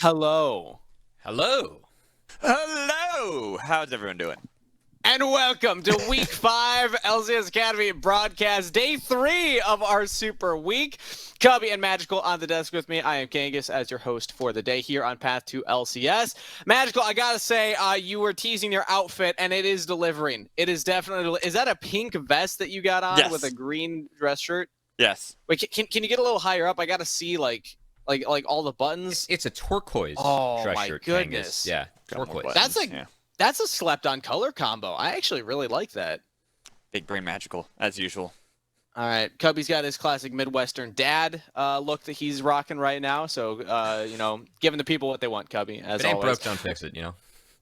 Hello. Hello. Hello! How's everyone doing? And welcome to Week 5 LCS Academy broadcast, Day 3 of our Super Week. Cubby and Magical on the desk with me. I am Kangas as your host for the day here on Path to LCS. Magical, I gotta say, you were teasing your outfit, and it is delivering. It is definitely... Is that a pink vest that you got on with a green dress shirt? Yes. Wait, can you get a little higher up? I gotta see, like all the buttons. It's a turquoise dress my shirt. goodness. Kangas. Yeah, Got more turquoise. buttons. That's a slept-on color combo. I actually really like that. Big brain magical, as usual. All right, Cubby's got his classic Midwestern dad look that he's rocking right now. So, giving the people what they want, Cubby, as If it ain't always. broke, don't fix it,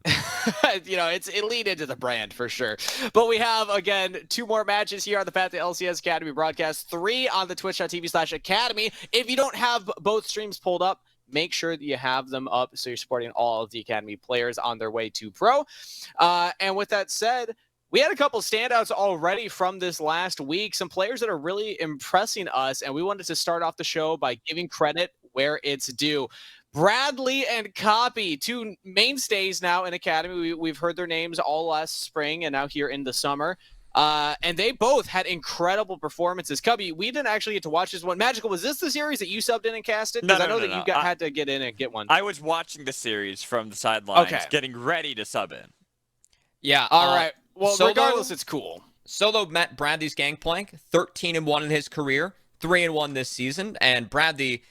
It lead into the brand for sure. But we have, again, 2 more matches here on the Path to LCS Academy broadcast, 3 on the twitch.tv/academy. If you don't have both streams pulled up, make sure that you have them up so you're supporting all of the Academy players on their way to pro. And with that said, we had a couple standouts already from this last week, some players that are really impressing us, and we wanted to start off the show by giving credit where it's due. Bradley and Copy, 2 mainstays now in Academy. We've heard their names all last spring and now here in the summer. And they both had incredible performances. Cubby, we didn't actually get to watch this one. Magical, was this the series that you subbed in and casted? Because I know that you had to get in and get one. I was watching the series from the sidelines, getting ready to sub in. Yeah. All right. Well, Solo, regardless, it's cool. Solo met Bradley's Gangplank, 13-1 in his career, 3-1 this season, and Bradley,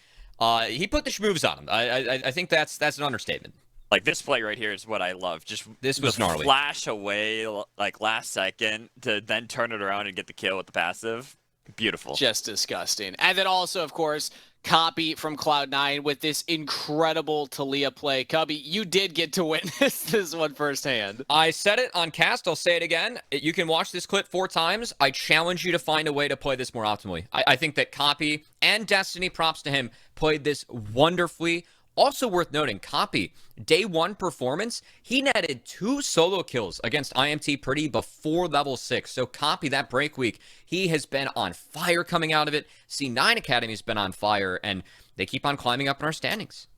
he put the schmoves on him. I think that's an understatement. Like, this play right here is what I love. Just this was gnarly. Flash away, like, last second, to then turn it around and get the kill with the passive. Beautiful. Just disgusting. And then also, of course, Copy from Cloud9 with this incredible Talia play. Cubby, you did get to witness this one firsthand. I said it on cast. I'll say it again. You can watch this clip 4 times. I challenge you to find a way to play this more optimally. I think that Copy and Destiny, props to him, played this wonderfully. Also worth noting, Copy, day 1 performance, he netted 2 solo kills against IMT Pretty before level 6. So Copy, that break week, he has been on fire coming out of it. C9 Academy's been on fire, and they keep on climbing up in our standings.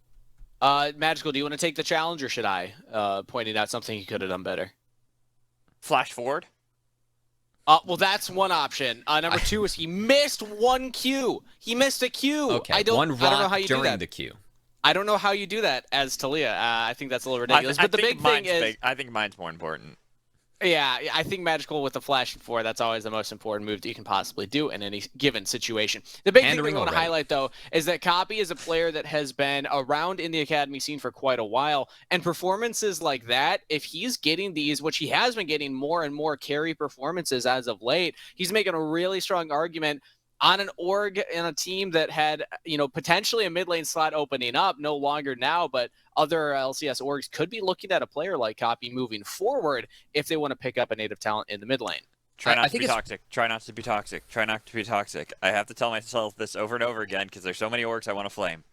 Magical, do you want to take the challenge, or should I? Pointing out something he could have done better. Flash forward? Well, that's one option. Number 2 is he missed 1 Q. He missed a Q. Okay, I don't know how you do during that. the Q. I don't know how you do that as Talia. I think that's a little ridiculous. But the big thing is, I think mine's more important. Yeah, I think Magical with the Flash 4, that's always the most important move that you can possibly do in any given situation. The big thing that we want to highlight, though, is that Copy is a player that has been around in the Academy scene for quite a while, and performances like that, if he's getting these, which he has been getting more and more carry performances as of late, he's making a really strong argument on an org in a team that had, potentially a mid lane slot opening up, no longer now, but other LCS orgs could be looking at a player like Copy moving forward if they want to pick up a native talent in the mid lane. Try not to be toxic. Try not to be toxic. Try not to be toxic. I have to tell myself this over and over again because there's so many orgs I want to flame.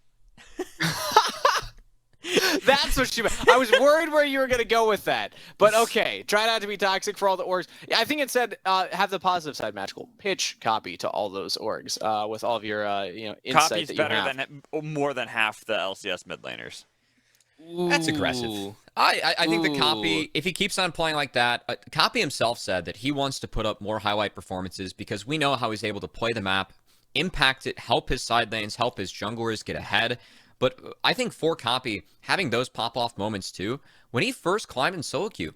That's what she meant. I was worried where you were going to go with that. But okay, try not to be toxic for all the orgs. I think it said have the positive side, Magical. Pitch Copy to all those orgs with all of your insight Copy's that you better have. than more than half the LCS mid laners. That's aggressive. I think the Copy, if he keeps on playing like that, Copy himself said that he wants to put up more highlight performances because we know how he's able to play the map, impact it, help his side lanes, help his junglers get ahead. But I think for Copy, having those pop-off moments too, when he first climbed in solo queue,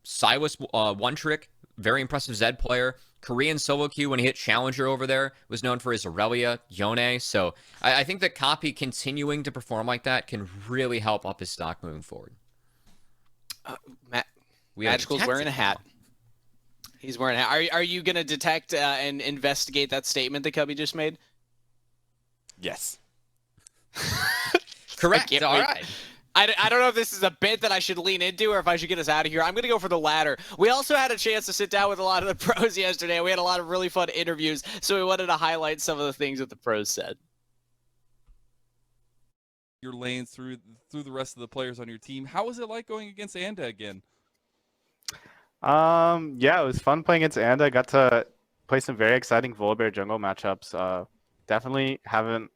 Silas one trick, very impressive Zed player, Korean solo queue when he hit Challenger over there, was known for his Aurelia, Yone. So I think that Copy continuing to perform like that can really help up his stock moving forward. Magical's wearing a hat. He's wearing a hat. Are you going to detect and investigate that statement that Cubby just made? Yes. Correct. All right. I don't know if this is a bit that I should lean into or if I should get us out of here. I'm going to go for the latter. We also had a chance to sit down with a lot of the pros yesterday. We had a lot of really fun interviews, so we wanted to highlight some of the things that the pros said. Your lanes through the rest of the players on your team. How was it like going against Anda again? Yeah, it was fun playing against Anda. Got to play some very exciting Volibear jungle matchups. Definitely haven't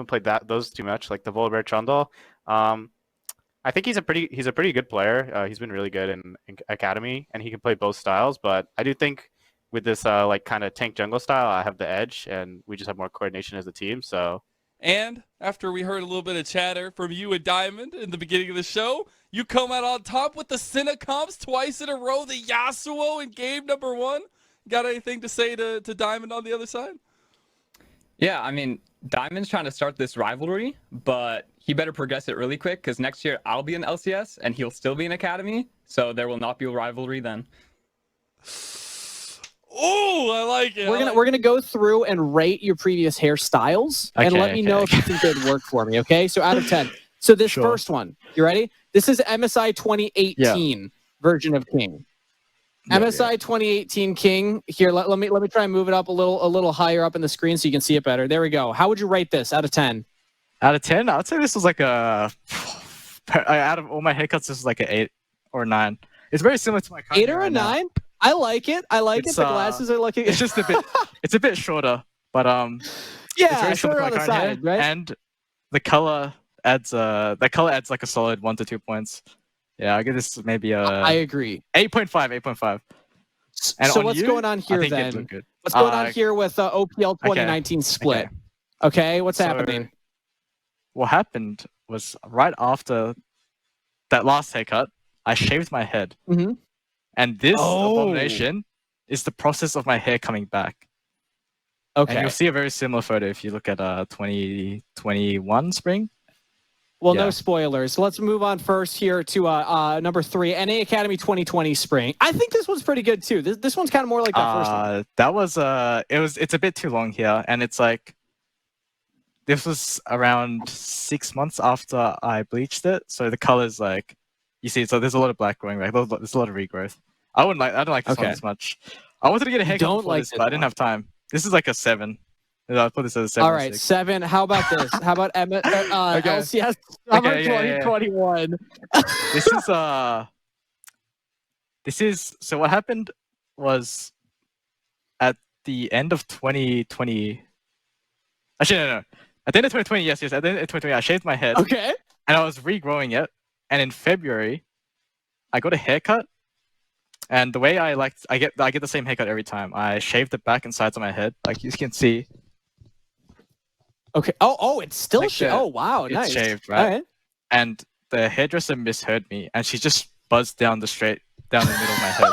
played those too much, like the Volibear Trundle. I think he's a pretty good player. He's been really good in academy, and he can play both styles. But I do think with this like kind of tank jungle style, I have the edge, and we just have more coordination as a team. So And after we heard a little bit of chatter from you and Diamond in the beginning of the show, you come out on top with the Senna comps twice in a row, the Yasuo in game number 1. Got anything to say to Diamond on the other side? Yeah, I mean, Diamond's trying to start this rivalry, but he better progress it really quick because next year I'll be in LCS and he'll still be in Academy, so there will not be a rivalry then. Oh, I like it. We're gonna go through and rate your previous hairstyles and let me know if you think they'd work for me. Okay, so out of 10. So this first one, you ready? This is MSI 2018 version of King. MSI 2018 King. Here, let me try and move it up a little higher up in the screen so you can see it better. There we go. How would you rate this out of 10? Out of 10, I would say this was like a. Out of all my haircuts, this is like an 8 or 9. It's very similar to my current 8 or a 9? I like it. I like it. The glasses are looking. It's just a bit. It's a bit shorter, but yeah, shorter on the side, right? And the color adds like a solid 1 to 2 points. Yeah, I give this maybe a. I agree. 8.5. 8.5. And so what's going on here then? What's going on here with OPL 2019 split? Okay, what's happening? What happened was right after that last haircut, I shaved my head. Mm-hmm. And this abomination is the process of my hair coming back. Okay. And you'll see a very similar photo if you look at 2021 spring. Well, no spoilers. Let's move on first here to number 3, NA Academy 2020 spring. I think this one's pretty good too. This one's kind of more like that first one. That was it's a bit too long here, and it's like this was around 6 months after I bleached it, so the colors like you see. So there's a lot of black growing back. There's a lot of regrowth. I don't like this one as much. I wanted to get a haircut before this, but I didn't have time. This is like a 7. I'll put this as a 7. All right, 7. How about this? How about LCS summer 2021? This is so what happened was at the end of 2020. Actually, no. At the end of 2020, yes. At the end of 2020, I shaved my head. Okay. And I was regrowing it. And in February, I got a haircut. And the way I get the same haircut every time. I shave the back and sides of my head, like you can see. Okay. Oh, it's still like shaved. Oh, wow, it's nice. Shaved, right? All right? And the hairdresser misheard me, and she just buzzed down the middle of my head.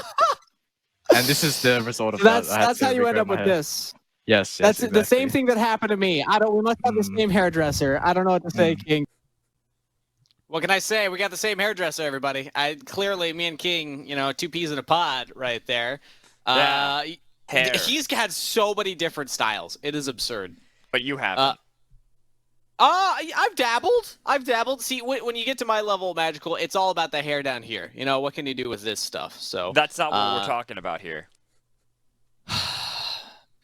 And this is the result of that. That's how you end up with this. Yes. That's exactly. the same thing that happened to me. We must have the same hairdresser. I don't know what to say, King. What can I say? We got the same hairdresser, everybody. Clearly, me and King, 2 peas in a pod right there. He's had so many different styles. It is absurd. But you haven't. I've dabbled. See, when you get to my level of magical, it's all about the hair down here. What can you do with this stuff? So that's not what we're talking about here.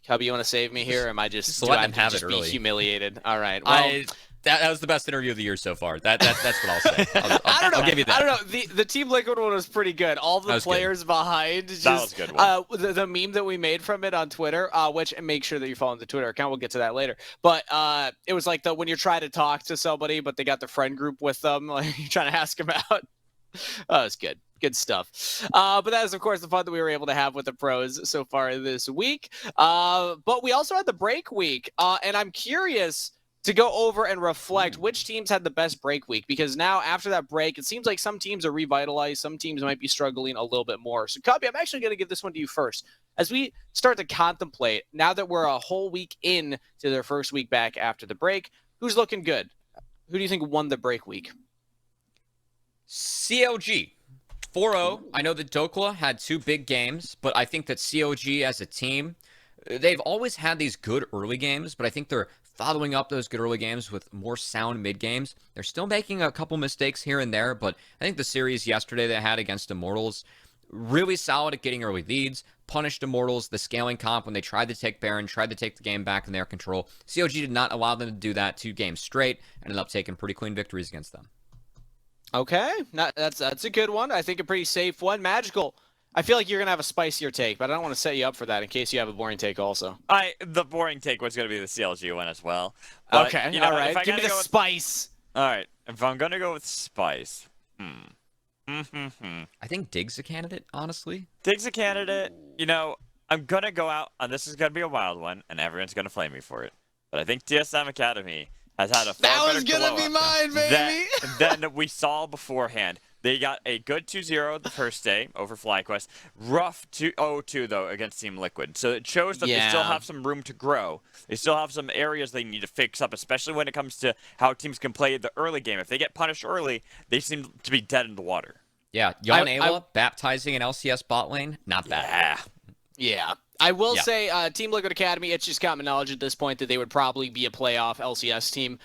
Cubby, you want to save me here? Or am I just let him have just it be early. humiliated? All right. Well, that was the best interview of the year so far. That's what I'll say. I don't know. I'll give you that. I don't know. The Team Liquid one was pretty good. All the players behind. That was a good one. The meme that we made from it on Twitter, which make sure that you follow the Twitter account. We'll get to that later. But it was like when you're trying to talk to somebody, but they got the friend group with them, like you're trying to ask them out. Oh, it's good. Good stuff. But that is, of course, the fun that we were able to have with the pros so far this week. But we also had the break week. And I'm curious to go over and reflect which teams had the best break week, because now after that break, it seems like some teams are revitalized. Some teams might be struggling a little bit more. So, Cubby, I'm actually going to give this one to you first. As we start to contemplate, now that we're a whole week in to their first week back after the break, who's looking good? Who do you think won the break week? CLG. 4-0. I know that Dokla had 2 big games, but I think that COG as a team, they've always had these good early games, but I think they're following up those good early games with more sound mid games. They're still making a couple mistakes here and there, but I think the series yesterday they had against Immortals, really solid at getting early leads, punished Immortals, the scaling comp when they tried to take Baron, tried to take the game back in their control. COG did not allow them to do that 2 games straight, ended up taking pretty clean victories against them. Okay, that's a good one. I think a pretty safe one. Magical. I feel like you're gonna have a spicier take, but I don't want to set you up for that in case you have a boring take also. The boring take was gonna be the CLG one as well. But, okay, all right. Give me the spice. All right, if I'm gonna go with spice, I think Dig's a candidate, honestly. Dig's a candidate. You know, I'm going to go out, and this is going to be a wild one, and everyone's going to flame me for it. But I think TSM Academy has had a far That better was gonna be glow-up mine, baby. than we saw beforehand. They got a good 2-0 the first day over FlyQuest. Rough 0-2, though, against Team Liquid. So it shows that they still have some room to grow. They still have some areas they need to fix up, especially when it comes to how teams can play the early game. If they get punished early, they seem to be dead in the water. Yeah, Yon Ayla baptizing an LCS bot lane, not bad. Yeah. I will say, Team Liquid Academy, it's just common knowledge at this point that they would probably be a playoff LCS team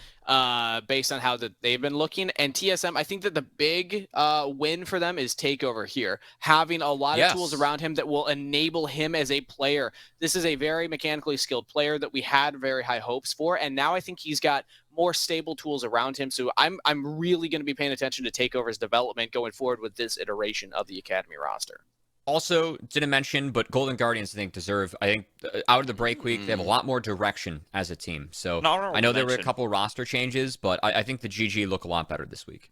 based on how they've been looking. And TSM, I think that the big win for them is Takeover here. Having a lot of tools around him that will enable him as a player. This is a very mechanically skilled player that we had very high hopes for. And now I think he's got more stable tools around him. So I'm really going to be paying attention to Takeover's development going forward with this iteration of the Academy roster. Also, didn't mention, but Golden Guardians, I think, deserve, out of the break week, they have a lot more direction as a team. So I know there were a couple roster changes, but I think the GG look a lot better this week.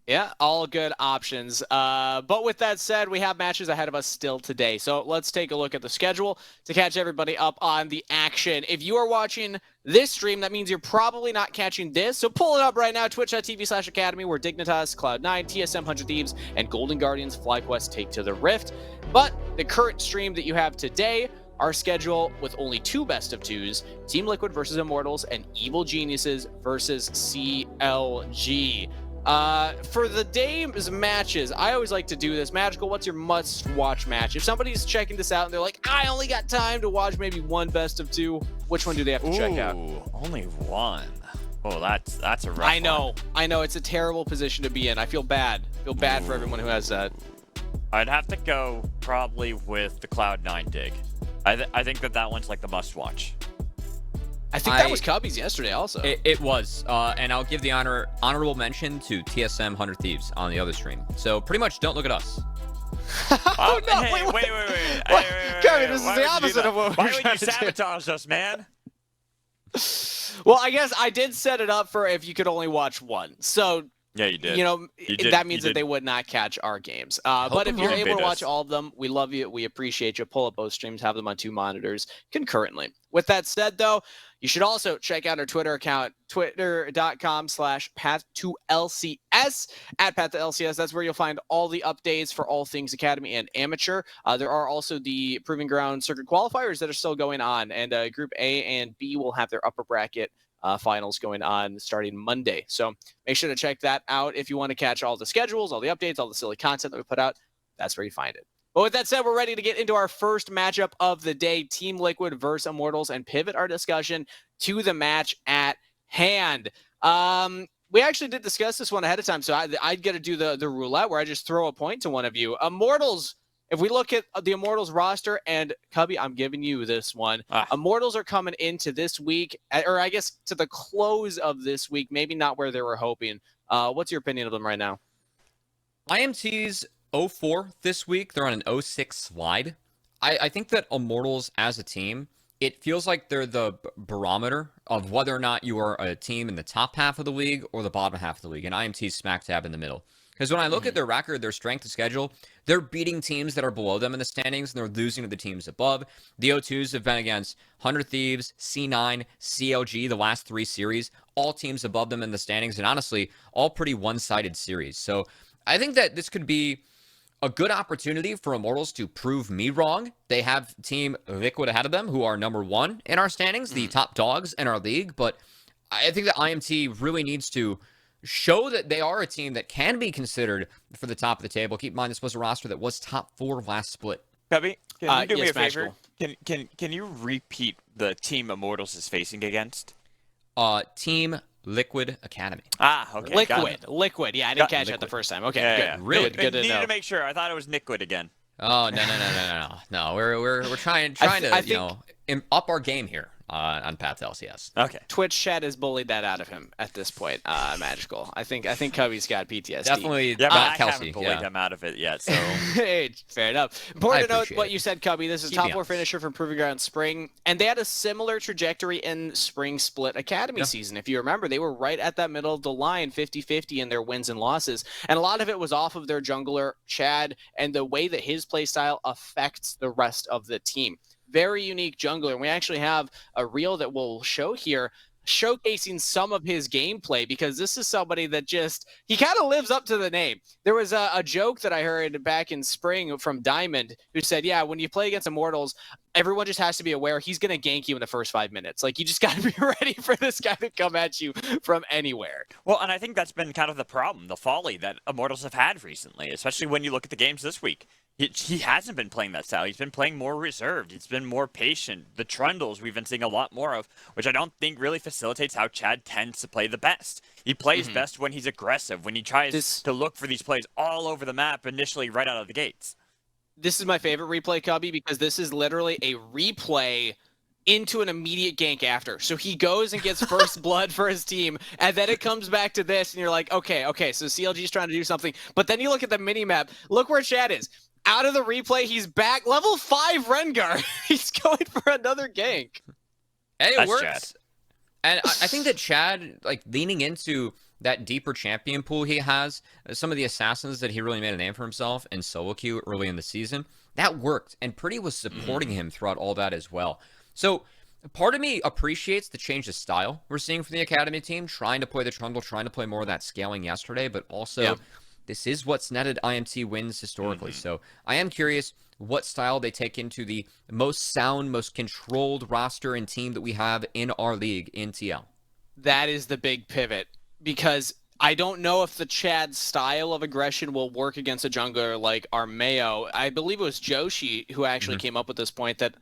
Yeah, all good options. But with that said, we have matches ahead of us still today. So let's take a look at the schedule to catch everybody up on the action. If you are watching this stream, that means you're probably not catching this. So pull it up right now, twitch.tv/academy, where Dignitas, Cloud9, TSM 100 Thieves, and Golden Guardians FlyQuest take to the Rift. But the current stream that you have today, our schedule with only 2 best of 2s, Team Liquid versus Immortals, and Evil Geniuses versus CLG. For the day's matches, I always like to do this. Magical, what's your must-watch match? If somebody's checking this out and they're like, I only got time to watch maybe 1 best of 2, which one do they have to check out? Only 1. Oh, that's a rough I know. It's a terrible position to be in. I feel bad. For everyone who has that. I'd have to go probably with the Cloud9 dig. I think that one's like the must-watch. I think that was Cubby's yesterday also. It was, and I'll give the honorable mention to TSM 100 Thieves on the other stream. So pretty much don't look at us. Oh, no, hey, wait. Cubby, this is the opposite of what Why we're would trying you to do. sabotage us, man? Well, I guess I did set it up for if you could only watch 1. So, Yeah, you did. you know, that means you that they would not catch our games. But if you're them able to bait watch us. all of them, we love you. We appreciate you. Pull up both streams, have them on 2 monitors concurrently. With that said, though, you should also check out our Twitter account, twitter.com/path2LCS, at path2LCS. That's where you'll find all the updates for all things Academy and Amateur. There are also the Proving Ground Circuit qualifiers that are still going on, and Group A and B will have their upper bracket finals going on starting Monday. So make sure to check that out if you want to catch all the schedules, all the updates, all the silly content that we put out. That's where you find it. But with that said, we're ready to get into our first matchup of the day, Team Liquid versus Immortals, and pivot our discussion to the match at hand. We actually did discuss this one ahead of time, so I'd get to do the roulette where I just throw a point to one of you. Immortals, if we look at the Immortals roster, and Cubby, I'm giving you this one. Immortals are coming into this week, or I guess to the close of this week, maybe not where they were hoping. What's your opinion of them right now? IMT's 0-4 this week. They're on an 0-6 slide. I think that Immortals as a team, it feels like they're the barometer of whether or not you are a team in the top half of the league or the bottom half of the league, and IMT's smack dab in the middle. Because when I look at their record, their strength of schedule, they're beating teams that are below them in the standings, and they're losing to the teams above. The O2s have been against 100 Thieves, C9, CLG, the last 3 series, all teams above them in the standings, and honestly, all pretty one-sided series. So I think that this could be a good opportunity for Immortals to prove me wrong. They have Team Liquid ahead of them, who are number 1 in our standings, the top dogs in our league, but I think that IMT really needs to show that they are a team that can be considered for the top of the table. Keep in mind, this was a roster that was top 4 last split. Cubby, can you do me yes, a favor? Magical. Can you repeat the team Immortals is facing against? Team Liquid Academy. Okay. Liquid. Yeah, I didn't catch that the first time. Okay, Yeah. good. Really? Good to Needed know. to make sure. I thought it was Nickwood again. Oh, no. We're trying to I think, up our game here. on path to LCS. Okay. Twitch chat has bullied that out of him at this point. Magical. I think Cubby's got PTSD. Definitely Yeah, but I not Kelsey. haven't bullied him out of it yet, so... Fair enough. Important to note appreciate what it. you said, Cubby. This is Keep me top 4 honest. finisher from Proving Ground Spring, and they had a similar trajectory in Spring Split Academy season. If you remember, they were right at that middle of the line, 50-50 in their wins and losses, and a lot of it was off of their jungler, Chad, and the way that his playstyle affects the rest of the team. Very unique jungler, and we actually have a reel that we'll show here showcasing some of his gameplay, because this is somebody that he kind of lives up to the name. There was a joke that I heard back in spring from Diamond who said, yeah, when you play against Immortals, everyone just has to be aware he's going to gank you in the first 5 minutes. Like, you just got to be ready for this guy to come at you from anywhere. Well, and I think that's been kind of the problem, the folly that Immortals have had recently, especially when you look at the games this week. He hasn't been playing that style. He's been playing more reserved. He's been more patient. The trundles we've been seeing a lot more of, which I don't think really facilitates how Chad tends to play the best. He plays best when he's aggressive, when he tries to look for these plays all over the map initially right out of the gates. This is my favorite replay, Cubby, because this is literally a replay into an immediate gank after. So he goes and gets first blood for his team, and then it comes back to this, and you're like, okay, so CLG's trying to do something. But then you look at the mini-map, look where Chad is. Out of the replay, he's back. Level 5 Rengar. He's going for another gank. And it That's works. Chad. And I think that Chad, like, leaning into that deeper champion pool he has, some of the assassins that he really made a name for himself in solo queue early in the season, that worked. And Pretty was supporting him throughout all that as well. So part of me appreciates the change of style we're seeing from the Academy team, trying to play the trundle, trying to play more of that scaling yesterday, but also this is what's netted IMT wins historically. So I am curious what style they take into the most sound, most controlled roster and team that we have in our league in TL. That is the big pivot, because I don't know if the Chad style of aggression will work against a jungler like Armeo. I believe it was Joshi who actually came up with this point that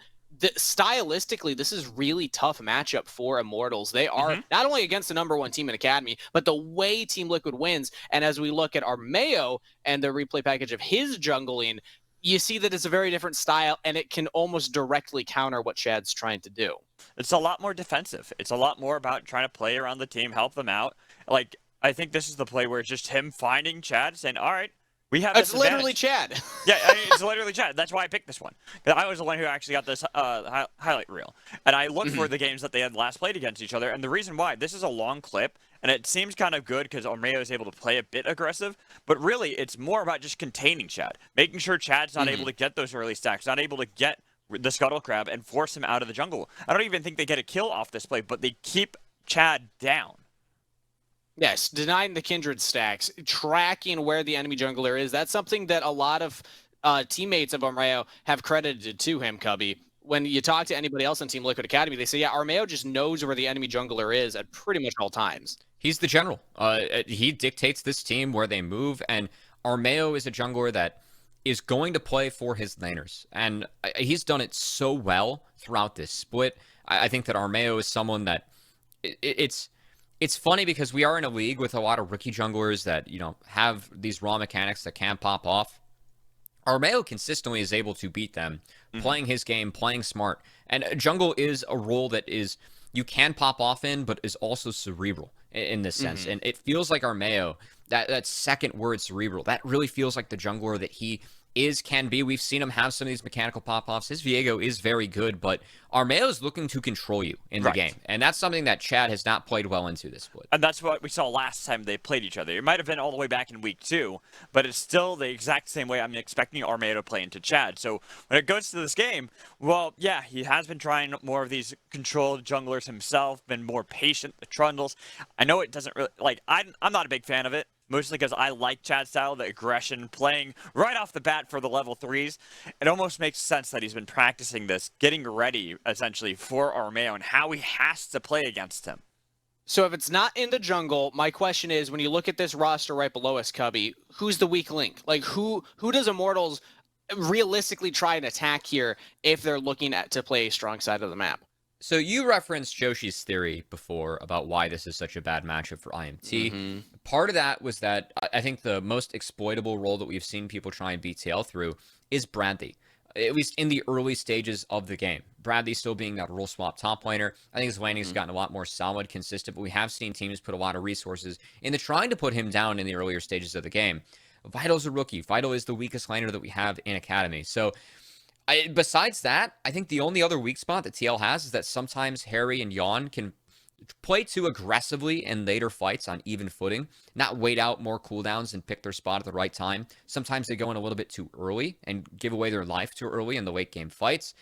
stylistically, this is really tough matchup for Immortals. They are not only against the #1 team in Academy, but the way Team Liquid wins. And as we look at Armeo and the replay package of his jungling, you see that it's a very different style, and it can almost directly counter what Chad's trying to do. It's a lot more defensive. It's a lot more about trying to play around the team, help them out. Like, I think this is the play where it's just him finding Chad, saying, all right, we have this It's literally advantage. Chad. Yeah, I mean, it's literally Chad. That's why I picked this one. 'Cause I was the one who actually got this highlight reel. And I looked for the games that they had last played against each other. And the reason why, this is a long clip, and it seems kind of good because Armeo is able to play a bit aggressive. But really, it's more about just containing Chad. Making sure Chad's not able to get those early stacks, not able to get the Scuttle Crab and force him out of the jungle. I don't even think they get a kill off this play, but they keep Chad down. Yes, denying the kindred stacks, tracking where the enemy jungler is. That's something that a lot of teammates of Armeo have credited to him, Cubby. When you talk to anybody else on Team Liquid Academy, they say, yeah, Armeo just knows where the enemy jungler is at pretty much all times. He's the general. He dictates this team where they move, and Armeo is a jungler that is going to play for his laners. And he's done it so well throughout this split. I think that Armeo is someone that it's funny because we are in a league with a lot of rookie junglers that, you know, have these raw mechanics that can pop off. Armeo consistently is able to beat them, playing his game, playing smart. And jungle is a role that is, you can pop off in, but is also cerebral in this sense. And it feels like Armeo, that second word, cerebral, that really feels like the jungler that he can be. We've seen him have some of these mechanical pop-offs. His Viego is very good, but Armeo is looking to control you in the game. And that's something that Chad has not played well into this split. And that's what we saw last time they played each other. It might have been all the way back in week 2, but it's still the exact same way I'm expecting Armeo to play into Chad. So when it goes to this game, well, yeah, he has been trying more of these controlled junglers himself, been more patient, the trundles. I know it doesn't really, like, I'm not a big fan of it. Mostly because I like Chad's style, the aggression, playing right off the bat for the level 3s. It almost makes sense that he's been practicing this, getting ready, essentially, for Armeo and how he has to play against him. So if it's not in the jungle, my question is, when you look at this roster right below us, Cubby, who's the weak link? Like, who does Immortals realistically try and attack here if they're looking to play a strong side of the map? So you referenced Joshi's theory before about why this is such a bad matchup for IMT. Part of that was that I think the most exploitable role that we've seen people try and beat TL through is Bradley. at least in the early stages of the game. Bradley still being that role swap top laner. I think his landing's gotten a lot more solid, consistent, but we have seen teams put a lot of resources into trying to put him down in the earlier stages of the game. Vital's a rookie. Vital is the weakest laner that we have in Academy. So besides that, I think the only other weak spot that TL has is that sometimes Harry and Yon can play too aggressively in later fights on even footing, not wait out more cooldowns and pick their spot at the right time. Sometimes they go in a little bit too early and give away their life too early in the late game fights.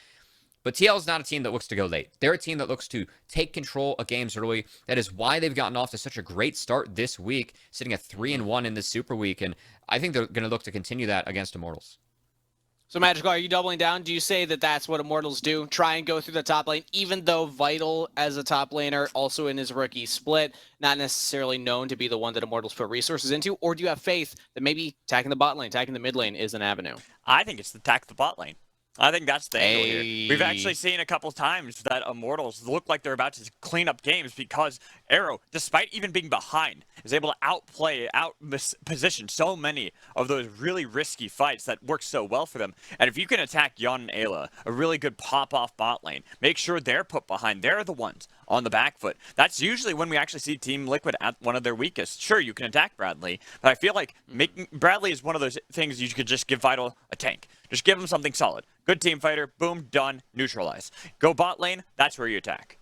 But TL is not a team that looks to go late. They're a team that looks to take control of games early. That is why they've gotten off to such a great start this week, sitting at 3-1 in this Super Week, and I think they're going to look to continue that against Immortals. So, Magical, are you doubling down? Do you say that that's what Immortals do? Try and go through the top lane, even though Vital, as a top laner, also in his rookie split, not necessarily known to be the one that Immortals put resources into? Or do you have faith that maybe attacking the bot lane, attacking the mid lane is an avenue? I think it's attack the bot lane. I think that's the angle here. We've actually seen a couple times that Immortals look like they're about to clean up games because Arrow, despite even being behind, is able to outplay, out-position so many of those really risky fights that work so well for them. And if you can attack Yon and Ayla, a really good pop-off bot lane, make sure they're put behind. They're the ones on the back foot. That's usually when we actually see Team Liquid at one of their weakest. Sure, you can attack Bradley, but I feel like making Bradley is one of those things you could just give Vital a tank. Just give him something solid. Good team fighter, boom, done, neutralize. Go bot lane, that's where you attack.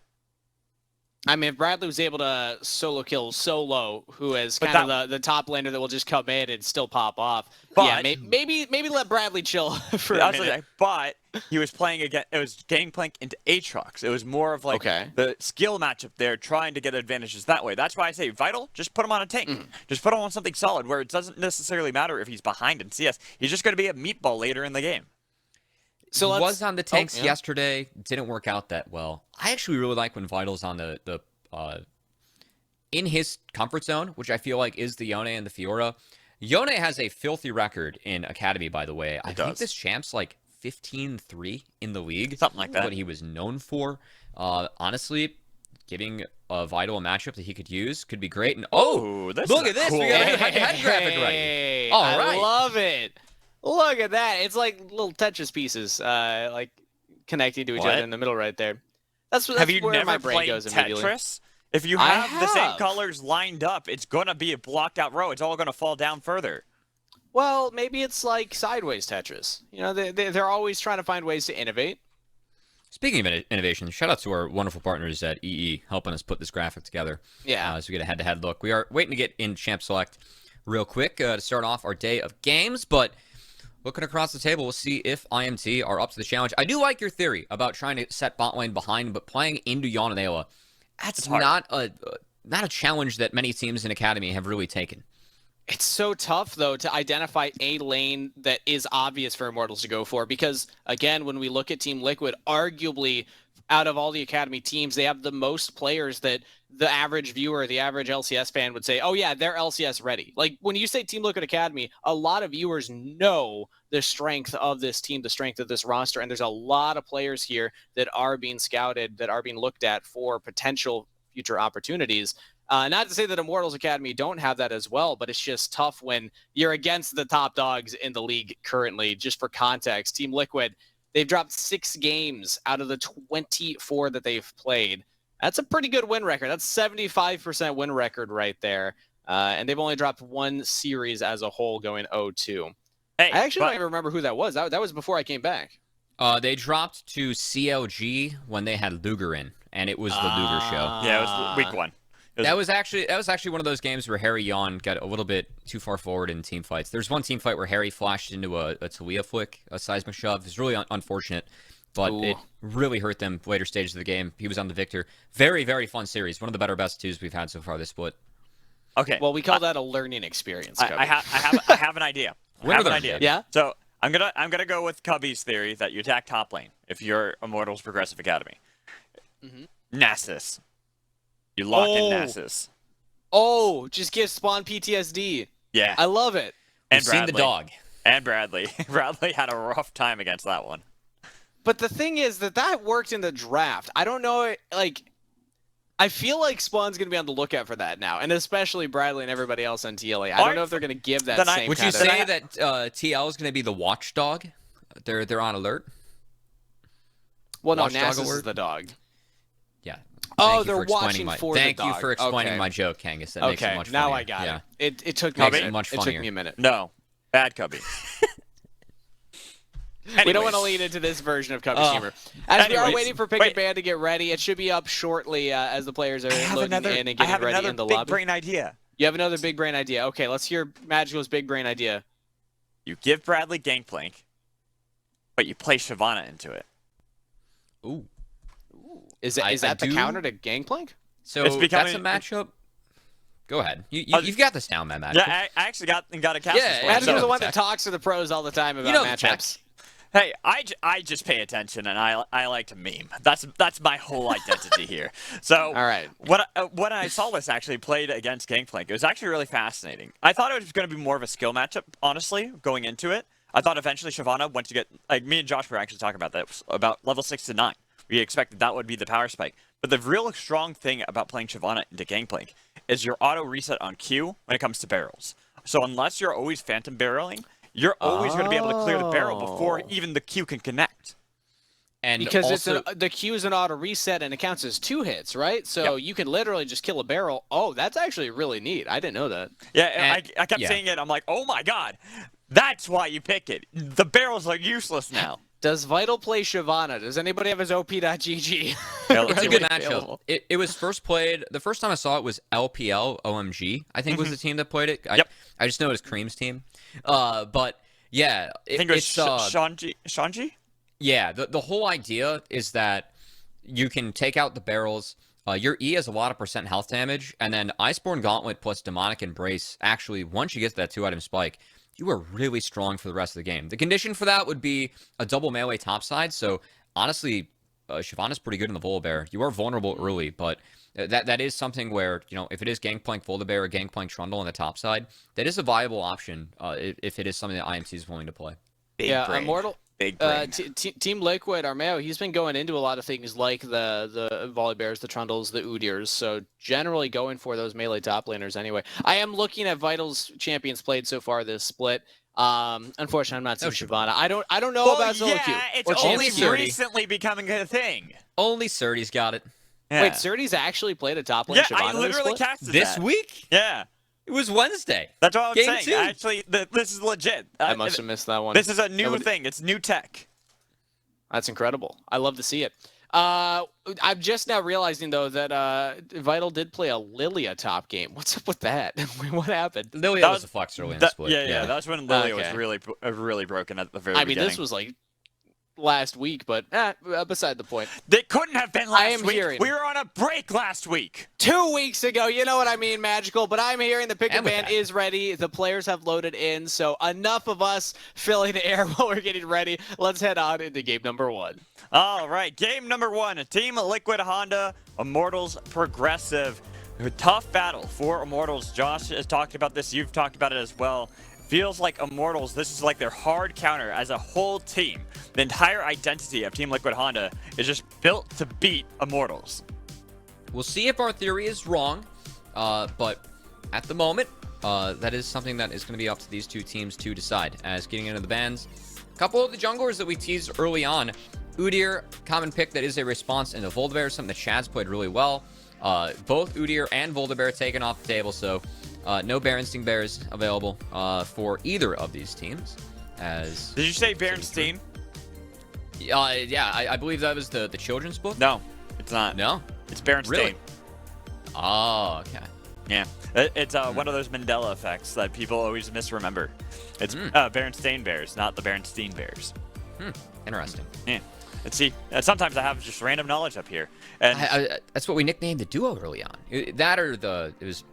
I mean, if Bradley was able to solo kill Solo, who is kind of the top laner that will just come in and still pop off, yeah, maybe let Bradley chill for a minute. But he was playing again. It was Gangplank into Aatrox. It was more of like the skill matchup there, trying to get advantages that way. That's why I say Vital, just put him on a tank. Just put him on something solid where it doesn't necessarily matter if he's behind in CS. He's just going to be a meatball later in the game. So he was on the tanks yesterday. Didn't work out that well. I actually really like when Vital's on the in his comfort zone, which I feel like is the Yone and the Fiora. Yone has a filthy record in Academy, by the way. I think this champ's like 15-3 in the league. Something like that. What he was known for. Honestly, giving Vital a matchup that he could use could be great. And look at this. Cool. We got a head graphic ready. All right. I love it. Look at that. It's like little Tetris pieces, like connecting to each other in the middle right there. That's Have you where never my brain played goes immediately. Tetris? If you have the same colors lined up, it's going to be a blocked out row. It's all going to fall down further. Well, maybe it's like sideways Tetris. You know, they're always trying to find ways to innovate. Speaking of innovation, shout out to our wonderful partners at EE helping us put this graphic together. Yeah. As we get a head-to-head look. We are waiting to get in Champ Select real quick to start off our day of games, but looking across the table, we'll see if IMT are up to the challenge. I do like your theory about trying to set bot lane behind, but playing into Yon and Ayla. That's not a challenge that many teams in Academy have really taken. It's so tough, though, to identify a lane that is obvious for Immortals to go for because, again, when we look at Team Liquid, arguably, out of all the Academy teams, they have the most players that the average viewer, the average LCS fan would say, oh, yeah, they're LCS ready. Like, when you say Team Liquid Academy, a lot of viewers know the strength of this team, the strength of this roster, and there's a lot of players here that are being scouted, that are being looked at for potential future opportunities. Not to say that Immortals Academy don't have that as well, but it's just tough when you're against the top dogs in the league currently. Just for context, Team Liquid, they've dropped 6 games out of the 24 that they've played. That's a pretty good win record. That's 75% win record right there. And they've only dropped 1 series as a whole going 0-2. Hey, I actually don't even remember who that was. That was before I came back. They dropped to CLG when they had Luger in, and it was the Luger show. Yeah, it was week 1. That was actually one of those games where Harry Yon got a little bit too far forward in team fights. There's one team fight where Harry flashed into a Talia flick, a seismic shove. It's really unfortunate, but it really hurt them later stages of the game. He was on the victor. Very, very fun series. One of the better best twos we've had so far this split. Okay. Well, we call that a learning experience. I have an idea. Yeah. So I'm gonna go with Cubby's theory that you attack top lane if you're Immortals Progressive Academy. Nasus. You lock in Nasus. Oh, just give Spawn PTSD. Yeah. I love it. And You've seen the dog. And Bradley. Bradley had a rough time against that one. But the thing is that worked in the draft. I don't know, like, I feel like Spawn's going to be on the lookout for that now, and especially Bradley and everybody else on TLA. I don't know if they're going to give that same Would you say that TL is going to be the watchdog They're on alert. Well, no, Watchdog Nasus is alert? the dog. Yeah. Oh, Thank you they're for explaining watching my, for the Thank you dog. for explaining Okay. my joke, Kangas. That makes it Okay, much now funnier. I got yeah. it. It took me a Cubby? minute. Much It took funnier. me a minute. No. Bad Cubby. We don't want to Anyways. lead into this version of Cubby's humor. As we are anyways, waiting for Pick and Ban to get ready, it should be up shortly as the players are loading in and I getting have ready another in the big lobby. brain idea. You have another big brain idea. Okay, let's hear Magical's big brain idea. You give Bradley Gangplank, but you play Shyvana into it. Ooh. Is that the do- counter to Gangplank? So It's becoming- that's a matchup. Go ahead. Oh, You've got this down, man. Matchup. Yeah, I actually got a cast. Yeah, this one, Magical's Magical's so- the one that tech. talks to the pros all the time about You know the matchups. Hey, I just pay attention and I like to meme. That's my whole identity here. So All right. when I saw this actually played against Gangplank, it was actually really fascinating. I thought it was going to be more of a skill matchup, honestly, going into it. I thought eventually Shyvana went to get, like, me and Josh were actually talking about that, about level 6 to 9. We expected that would be the power spike. But the real strong thing about playing Shyvana into Gangplank is your auto reset on Q when it comes to barrels. So unless you're always phantom barreling, you're always going to be able to clear the barrel before even the Q can connect. And Because also, the Q is an auto reset and it counts as 2 hits, right? So you can literally just kill a barrel. Oh, that's actually really neat. I didn't know that. Yeah, And- I kept yeah. saying it. I'm like, oh my god, that's why you pick it. The barrels are useless now. Does Vital play Shyvana? Does anybody have his OP.GG? it's a good Readily matchup. available? It was first played. The first time I saw it was LPL OMG. I think was the team that played it. Yep. I just know it was Cream's team. But yeah, I think it was it's Shanji. yeah. The whole idea is that you can take out the barrels. Your E has a lot of % health damage, and then Iceborne Gauntlet plus Demonic Embrace. Actually, once you get to that 2-item spike, you are really strong for the rest of the game. The condition for that would be a double melee topside. So honestly, Shyvana's pretty good in the Volibear. You are vulnerable early, but that is something where, if it is Gangplank Volibear or Gangplank Trundle on the top side, that is a viable option if it is something that IMT is willing to play. Big Yeah, brain. Immortal. Big brain. Team Liquid, Armeo, he's been going into a lot of things like the Volibears, the Trundles, the Udyrs, so generally going for those melee top laners anyway. I am looking at Vital's champions played so far this split. Unfortunately, I'm not seeing Shyvana. I don't know about solo queue. It's or only champions queue. recently becoming a thing. Only Surdy's got it. Yeah. Wait, Surdy's actually played a top lane Yeah, Shyvana I this literally split? casted This that. week? Yeah, It was Wednesday. that's what I'm Game saying. 2. Actually, this is legit. I must have missed that one. This is a new would- thing. It's new tech. That's incredible. I love to see it. I'm just now realizing, though, that Vital did play a Lilia top game. What's up with that? What happened? Lilia That was was- a flex early in the That- split. yeah. That's when Lilia was Okay. really broken at the very I mean, beginning. this was like last week, but beside the point. They couldn't have been last am week. hearing- We were on a break last week. 2 weeks ago, you know what I mean, Magical, but I'm hearing the pick and And with ban that. is ready. The players have loaded in, so enough of us filling the air while we're getting ready. Let's head on into game number 1. All right, game number 1, Team Liquid Honda, Immortals Progressive. A tough battle for Immortals. Josh has talked about this. You've talked about it as well. Feels like Immortals, this is like their hard counter as a whole team. The entire identity of Team Liquid Honda is just built to beat Immortals. We'll see if our theory is wrong, but at the moment, that is something that is going to be up to these two teams to decide. As getting into the bans, a couple of the junglers that we teased early on, Udyr, common pick that is a response into Volibear, something that Chad's played really well. Both Udyr and Volibear taken off the table, so no Berenstain Bears available for either of these teams. As Did you say Berenstain? yeah, I believe that was the children's book. No, it's not. No? It's Berenstain. Really? Oh, okay. Yeah, it's one of those Mandela effects that people always misremember. It's Berenstain Bears, not the Berenstein Bears. Interesting. Yeah. And see, sometimes I have just random knowledge up here. And That's what we nicknamed the duo early on. That or there was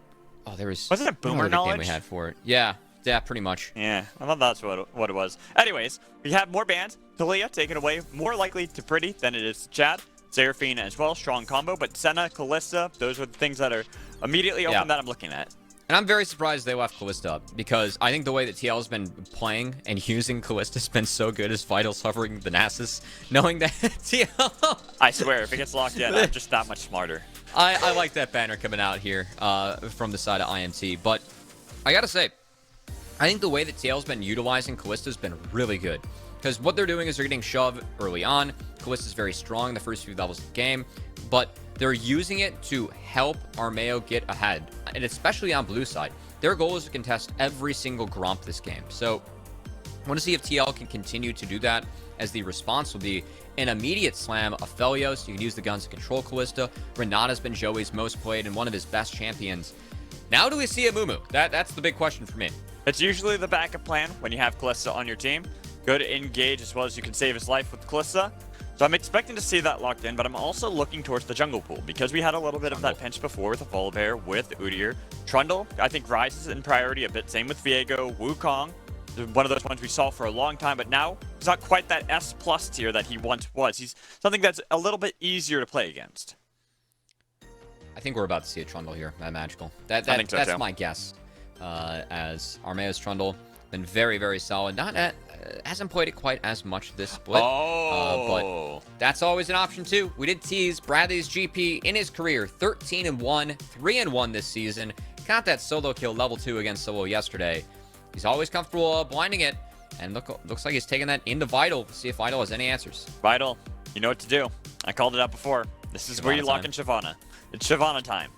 Wasn't it Boomer another nickname Knowledge? we had for it. Yeah, pretty much. yeah, I thought that's what it was. Anyways, we have more bans. Talia taken away, more likely to Pretty than it is to Chad. Seraphine as well, strong combo, but Senna, Kalista, those are the things that are immediately open that I'm looking at. And I'm very surprised they left Kalista because I think the way that TL has been playing and using Kalista has been so good as Vital's hovering the Nasus, knowing that TL... I swear, if it gets locked in, I'm just that much smarter. I like that banner coming out here from the side of IMT, but I gotta say, I think the way that TL's been utilizing Kalista has been really good. Because what they're doing is they're getting shoved early on. Kallista's very strong in the first few levels of the game, but they're using it to help Armeo get ahead, and especially on blue side. Their goal is to contest every single Gromp this game. So I want to see if TL can continue to do that, as the response will be an immediate slam of Felios. You can use the guns to control Kalista. Renata's been Joey's most played and one of his best champions. Now do we see a Mumu? That's the big question for me. It's usually the backup plan when you have Kalista on your team. Good engage as well as you can save his life with Kalista. So I'm expecting to see that locked in, but I'm also looking towards the jungle pool because we had a little bit of that pinch before with the Volibear, with Udyr. Trundle, I think, rises in priority a bit. Same with Viego, Wukong. One of those ones we saw for a long time, but now he's not quite that S+ tier that he once was. He's something that's a little bit easier to play against. I think we're about to see a Trundle here at Magical. I think so, that's too. my guess. As Armeo's Trundle been very, very solid. Hasn't played it quite as much this split. But that's always an option too. We did tease Bradley's GP in his career, 13-1, 3-1 this season. Got that solo kill level 2 against Solo yesterday. He's always comfortable blinding it, and looks like he's taking that into Vital to see if Vital has any answers. Vital, you know what to do. I called it out before. This is where you lock in Shyvana. It's Shyvana time,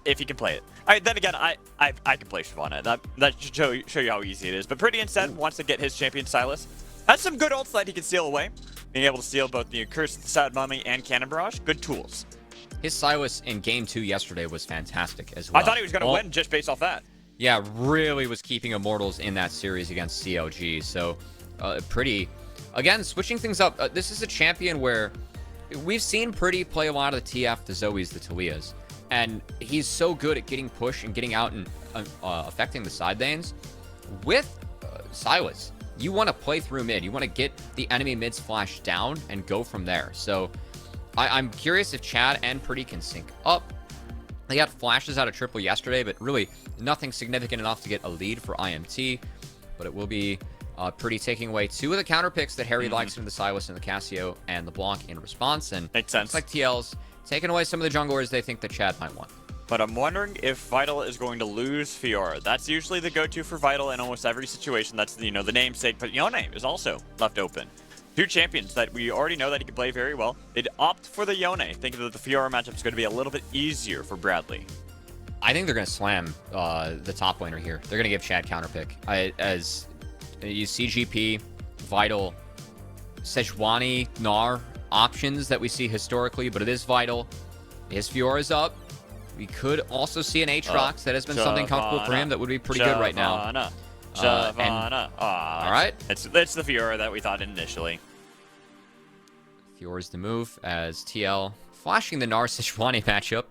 if you can play it. All right, then again, I can play Shyvana. That should show you how easy it is. But Pretty instead wants to get his champion Sylas. Has some good ults that he can steal away. Being able to steal both the Curse, the Sad Mummy, and Cannon Barrage. Good tools. His Sylas in Game 2 yesterday was fantastic as well. I thought he was going to win just based off that. Yeah, really was keeping Immortals in that series against CLG. So, Pretty, again, switching things up. This is a champion where we've seen Pretty play a lot of the TF, the Zoes, the Talias. And he's so good at getting push and getting out and affecting the side lanes. With Sylas, you want to play through mid. You want to get the enemy mid's flash down and go from there. So I'm curious if Chad and Pretty can sync up. They got flashes out of triple yesterday, but really nothing significant enough to get a lead for IMT. But it will be Pretty taking away 2 of the counter picks that Harry likes from the Sylas and the Cassio and the Blanc in response. And makes sense. Looks like TL's taking away some of the junglers they think that Chad might want. But I'm wondering if Vital is going to lose Fiora. That's usually the go-to for Vital in almost every situation. That's, the namesake. But Yone is also left open. 2 champions that we already know that he can play very well. They'd opt for the Yone, thinking that the Fiora matchup is going to be a little bit easier for Bradley. I think they're going to slam the top laner here. They're going to give Chad counterpick. As you see GP, Vital, Sejuani, Gnar, options that we see historically, but it is Vital. His Fiora's up. We could also see an Aatrox. That has been something comfortable for him that would be pretty good right now. Shyvana. All right. It's the Fiora that we thought initially. Fiora's the move as TL flashing the Gnar Sejuani matchup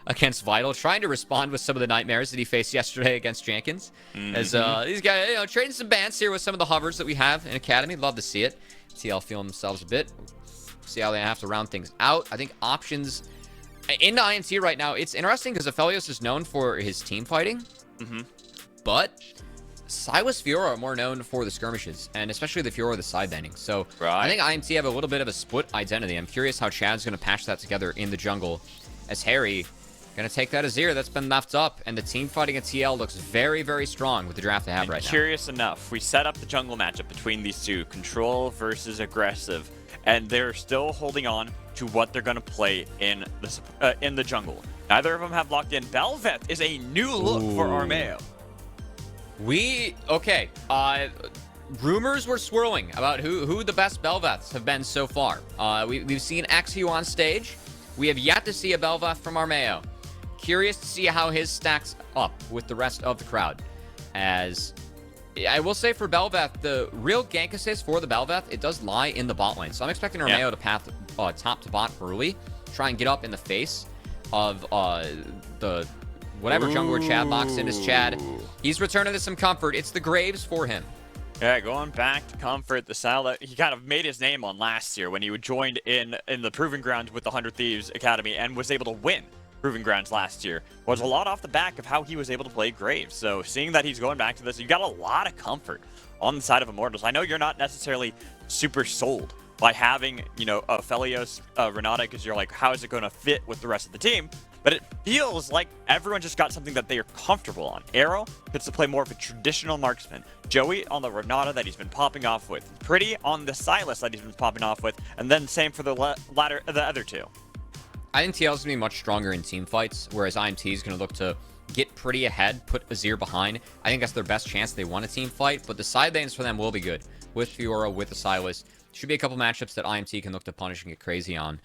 against Vital, trying to respond with some of the nightmares that he faced yesterday against Jenkins. As these guys, trading some bans here with some of the hovers that we have in Academy. Love to see it. TL feeling themselves a bit. See how they have to round things out. I think options in the IMT right now, it's interesting because Aphelios is known for his team fighting. But Sylas Fiora are more known for the skirmishes, and especially the Fiora the side banding. So I think IMT have a little bit of a split identity. I'm curious how Chad's going to patch that together in the jungle, as Harry going to take that Azir that's been left up, and the team fighting at TL looks very, very strong with the draft they have right now. Curious enough, we set up the jungle matchup between these two, control versus aggressive, and they're still holding on to what they're going to play in the jungle. Neither of them have locked in. Bel'Veth is a new look for Armeo. Rumors were swirling about who the best Bel'Veths have been so far. We've seen XU on stage. We have yet to see a Bel'Veth from Armeo. Curious to see how his stacks up with the rest of the crowd. As I will say for Bel'Veth, the real gank assist for the Bel'Veth, it does lie in the bot lane. So I'm expecting Armeo to path top to bot early, try and get up in the face of the whatever jungler Chad locks in as Chad. He's returning to some comfort. It's the Graves for him. Yeah, going back to comfort, the style that he kind of made his name on last year when he joined in the Proving Grounds with the 100 Thieves Academy and was able to win Proving Grounds last year, was a lot off the back of how he was able to play Graves. So seeing that he's going back to this, you got a lot of comfort on the side of Immortals. I know you're not necessarily super sold by having, you know, Felios, Renata, because you're like, how is it going to fit with the rest of the team? But it feels like everyone just got something that they are comfortable on. Arrow gets to play more of a traditional marksman. Joey on the Renata that he's been popping off with. Pretty on the Silas that he's been popping off with. And then same for the other two. I think TL is going to be much stronger in team fights, whereas IMT is going to look to get pretty ahead, put Azir behind. I think that's their best chance they won a team fight, but the side lanes for them will be good. With Fiora, with the Silas. Should be a couple matchups that IMT can look to punish and get crazy on.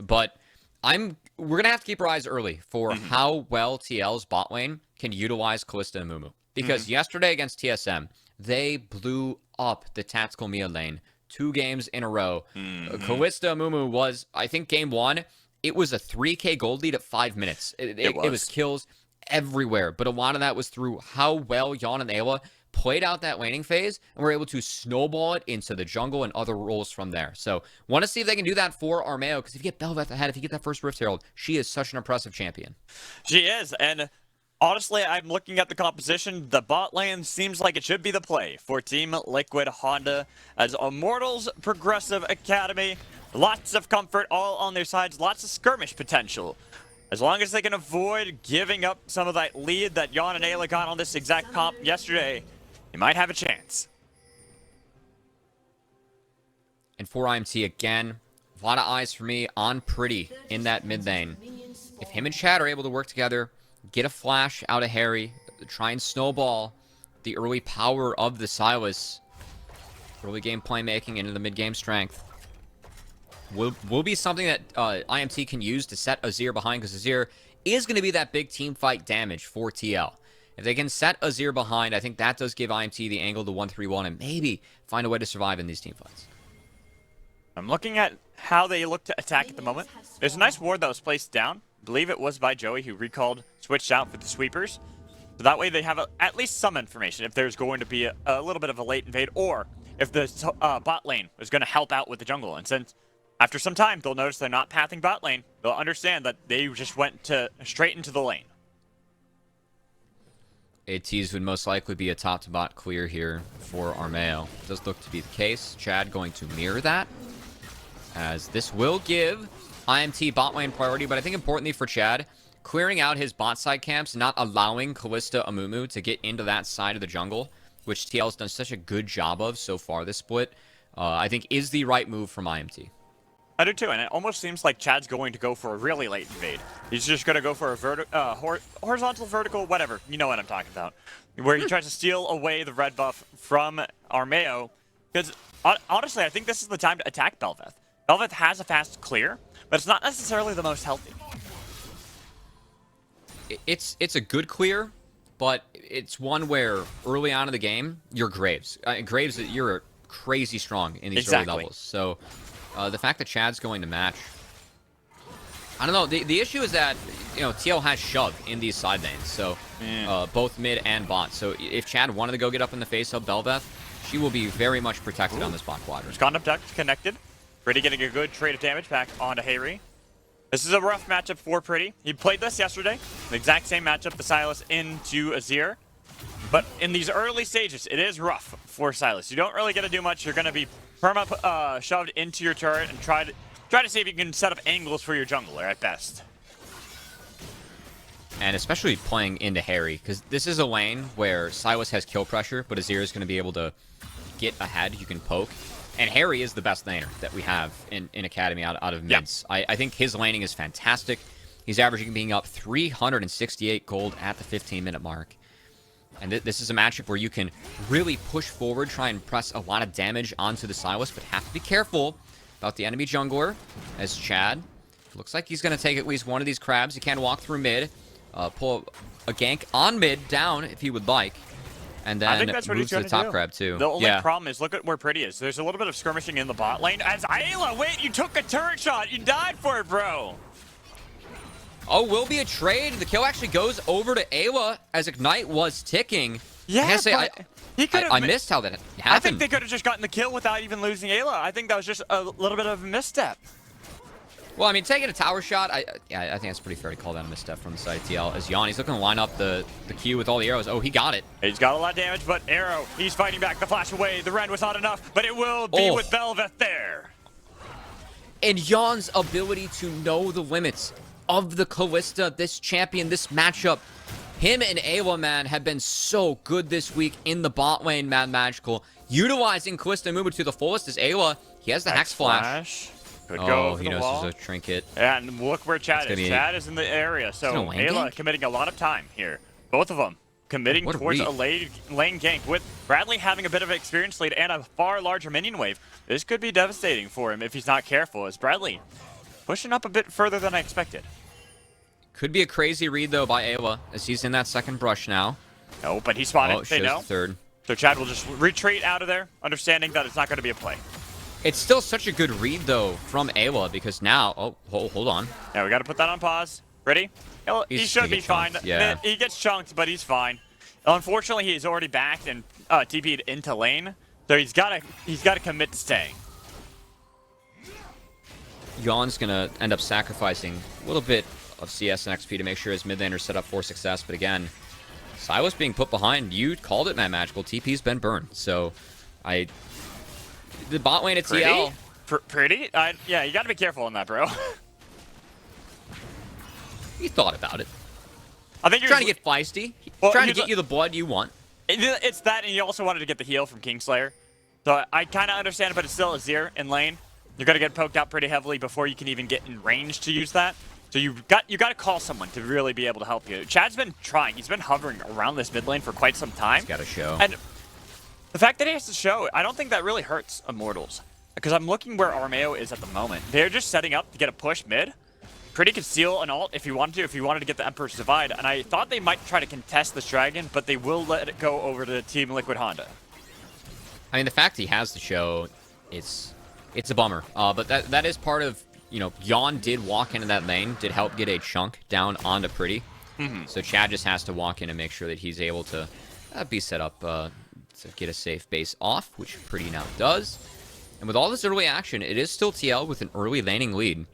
But we're going to have to keep our eyes early for how well TL's bot lane can utilize Kalista and Mumu. Because yesterday against TSM, they blew up the tactical Mia lane 2 games in a row. Kalista and Mumu was, I think, game 1, it was a 3k gold lead at 5 minutes. It was kills everywhere. But a lot of that was through how well Yon and Ayla played out that laning phase and were able to snowball it into the jungle and other roles from there. So want to see if they can do that for Armeo, because if you get Bel'Veth ahead, if you get that first Rift Herald, she is such an impressive champion. She is, and honestly, I'm looking at the composition. The bot lane seems like it should be the play for Team Liquid Honda as Immortals Progressive Academy. Lots of comfort all on their sides, lots of skirmish potential. As long as they can avoid giving up some of that lead that Yon and Ayla got on this exact comp yesterday, you might have a chance. And for IMT, again, a lot of eyes for me on Pretty in that mid lane. If him and Chad are able to work together, get a flash out of Harry, try and snowball the early power of the Silas, early game playmaking into the mid game strength, will be something that IMT can use to set Azir behind, because Azir is going to be that big team fight damage for TL. If they can set Azir behind, I think that does give IMT the angle to 1-3-1 and maybe find a way to survive in these team fights. I'm looking at how they look to attack at the moment. There's a nice ward that was placed down. I believe it was by Joey, who recalled, switched out for the sweepers. So that way they have at least some information if there's going to be a little bit of a late invade, or if the bot lane is going to help out with the jungle. And since after some time they'll notice they're not pathing bot lane, they'll understand that they just went straight into the lane. ATs would most likely be a top-to-bot clear here for Armeo. Does look to be the case. Chad going to mirror that, as this will give IMT bot lane priority, but I think importantly for Chad, clearing out his bot side camps, not allowing Kalista Amumu to get into that side of the jungle, which TL's done such a good job of so far this split, I think is the right move from IMT. I do too, and it almost seems like Chad's going to go for a really late invade. He's just going to go for a horizontal, vertical, whatever. You know what I'm talking about. Where he tries to steal away the red buff from Armeo. Because, honestly, I think this is the time to attack Bel'Veth. Bel'Veth has a fast clear, but it's not necessarily the most healthy. It's a good clear, but it's one where early on in the game, you're Graves. Graves, you're crazy strong in these early levels. So the fact that Chad's going to match, I don't know. The issue is that, you know, TL has shove in these side lanes, so both mid and bot. So if Chad wanted to go get up in the face of Bel'Veth, she will be very much protected on this bot quadrant. Conduct connected. Pretty getting a good trade of damage back onto Harry. This is a rough matchup for Pretty. He played this yesterday. The exact same matchup, the Silas into Azir. But in these early stages, it is rough for Silas. You don't really get to do much. You're going to be shoved into your turret and try to see if you can set up angles for your jungler at best. And especially playing into Harry, because this is a lane where Silas has kill pressure, but Azir is going to be able to get ahead. You can poke. And Harry is the best laner that we have in Academy out of mids. Yep. I think his laning is fantastic. He's averaging being up 368 gold at the 15-minute mark. And this is a matchup where you can really push forward, try and press a lot of damage onto the Silas, but have to be careful about the enemy jungler, as Chad looks like he's going to take at least one of these crabs. He can walk through mid, pull a gank on mid down if he would like, and then move to the top crab too. The only problem is, look at where Pretty is. There's a little bit of skirmishing in the bot lane. As Ayla, wait, you took a turret shot. You died for it, bro. Oh, will be a trade. The kill actually goes over to Ayla as Ignite was ticking. Yeah, I missed how that happened. I think they could have just gotten the kill without even losing Ayla. I think that was just a little bit of a misstep. Well, I mean, taking a tower shot, I think it's pretty fair to call that a misstep from the side of TL. As Yanni's looking to line up the Q with all the arrows. Oh, he got it. He's got a lot of damage, but Arrow, he's fighting back. The flash away. The Ren was not enough, but it will be with Bel'Veth there. And Yon's ability to know the limits of the Kalista, this champion, this matchup. Him and Awa, man, have been so good this week in the bot lane, Mad Magical. Utilizing Kalista and Mumu to the fullest as Awa. He has the Hex Flash. Could go over he the knows wall. there's a trinket. And look where Chad is. Chad is in the area. So Ayla committing a lot of time here. Both of them committing towards a lane gank with Bradley having a bit of an experience lead and a far larger minion wave. This could be devastating for him if he's not careful, as Bradley pushing up a bit further than I expected. Could be a crazy read, though, by Awa, as he's in that second brush now. No, but he spotted. Oh, they know. Third. So Chad will just retreat out of there, understanding that it's not going to be a play. It's still such a good read, though, from Awa, because now... Oh, hold on. Yeah, we got to put that on pause. Ready? He should be fine. Yeah. He gets chunked, but he's fine. Unfortunately, he's already backed and TP'd into lane, so he's got to commit to staying. Yon's going to end up sacrificing a little bit of CS and XP to make sure his mid laner is set up for success, but again, Silas being put behind. You called it, Mad Magical. TP's been burned, so the bot lane at TL. Pretty? Yeah, you got to be careful on that, bro. He thought about it. I think you're trying to get feisty. Trying to get you the blood you want. It's that, and you also wanted to get the heal from Kingslayer. So I kind of understand it, but it's still Azir in lane. You're going to get poked out pretty heavily before you can even get in range to use that. So you got to call someone to really be able to help you. Chad's been trying. He's been hovering around this mid lane for quite some time. He's got to show. And the fact that he has to show, I don't think that really hurts Immortals. Because I'm looking where Armeo is at the moment. They're just setting up to get a push mid. Pretty could steal an ult if he wanted to get the Emperor's Divide. And I thought they might try to contest this dragon, but they will let it go over to Team Liquid Honda. I mean, the fact he has to show, it's a bummer. But that is part of, Yon did walk into that lane, did help get a chunk down onto Pretty. So Chad just has to walk in and make sure that he's able to be set up to get a safe base off, which Pretty now does. And with all this early action, it is still TL with an early laning lead.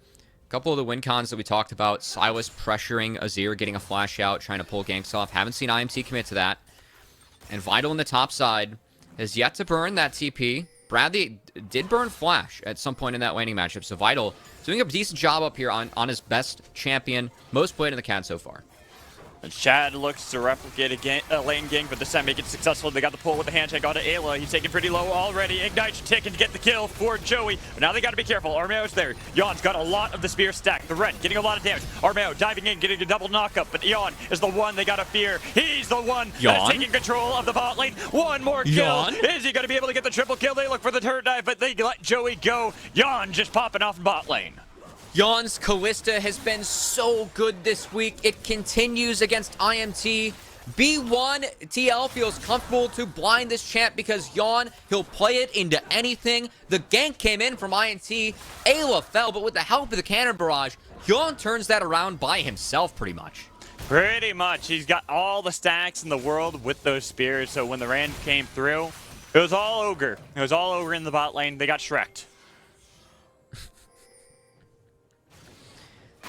A couple of the win cons that we talked about, Silas pressuring Azir, getting a flash out, trying to pull ganks off. Haven't seen IMT commit to that. And Vital in the top side has yet to burn that TP. Bradley did burn Flash at some point in that laning matchup, so Vital doing a decent job up here on his best champion, most played in the CAD so far. And Chad looks to replicate a lane gank, but this time make it successful. They got the pull with the handshake onto Ayla. He's taking pretty low already. Ignite's ticking to get the kill for Joey. But now they got to be careful. Armeo's there. Yon's got a lot of the spear stacked. The red getting a lot of damage. Armeo diving in, getting a double knockup. But Yon is the one they got to fear. He's the one that's taking control of the bot lane. One more kill. Is he going to be able to get the triple kill? They look for the turret dive, but they let Joey go. Yon just popping off bot lane. Yon's Kalista has been so good this week. It continues against IMT. B1, TL feels comfortable to blind this champ because Yon, he'll play it into anything. The gank came in from IMT. Ayla fell, but with the help of the cannon barrage, Yon turns that around by himself pretty much. Pretty much. He's got all the stacks in the world with those spears, so when the Rand came through, it was all ogre. It was all ogre in the bot lane. They got Shrek'd.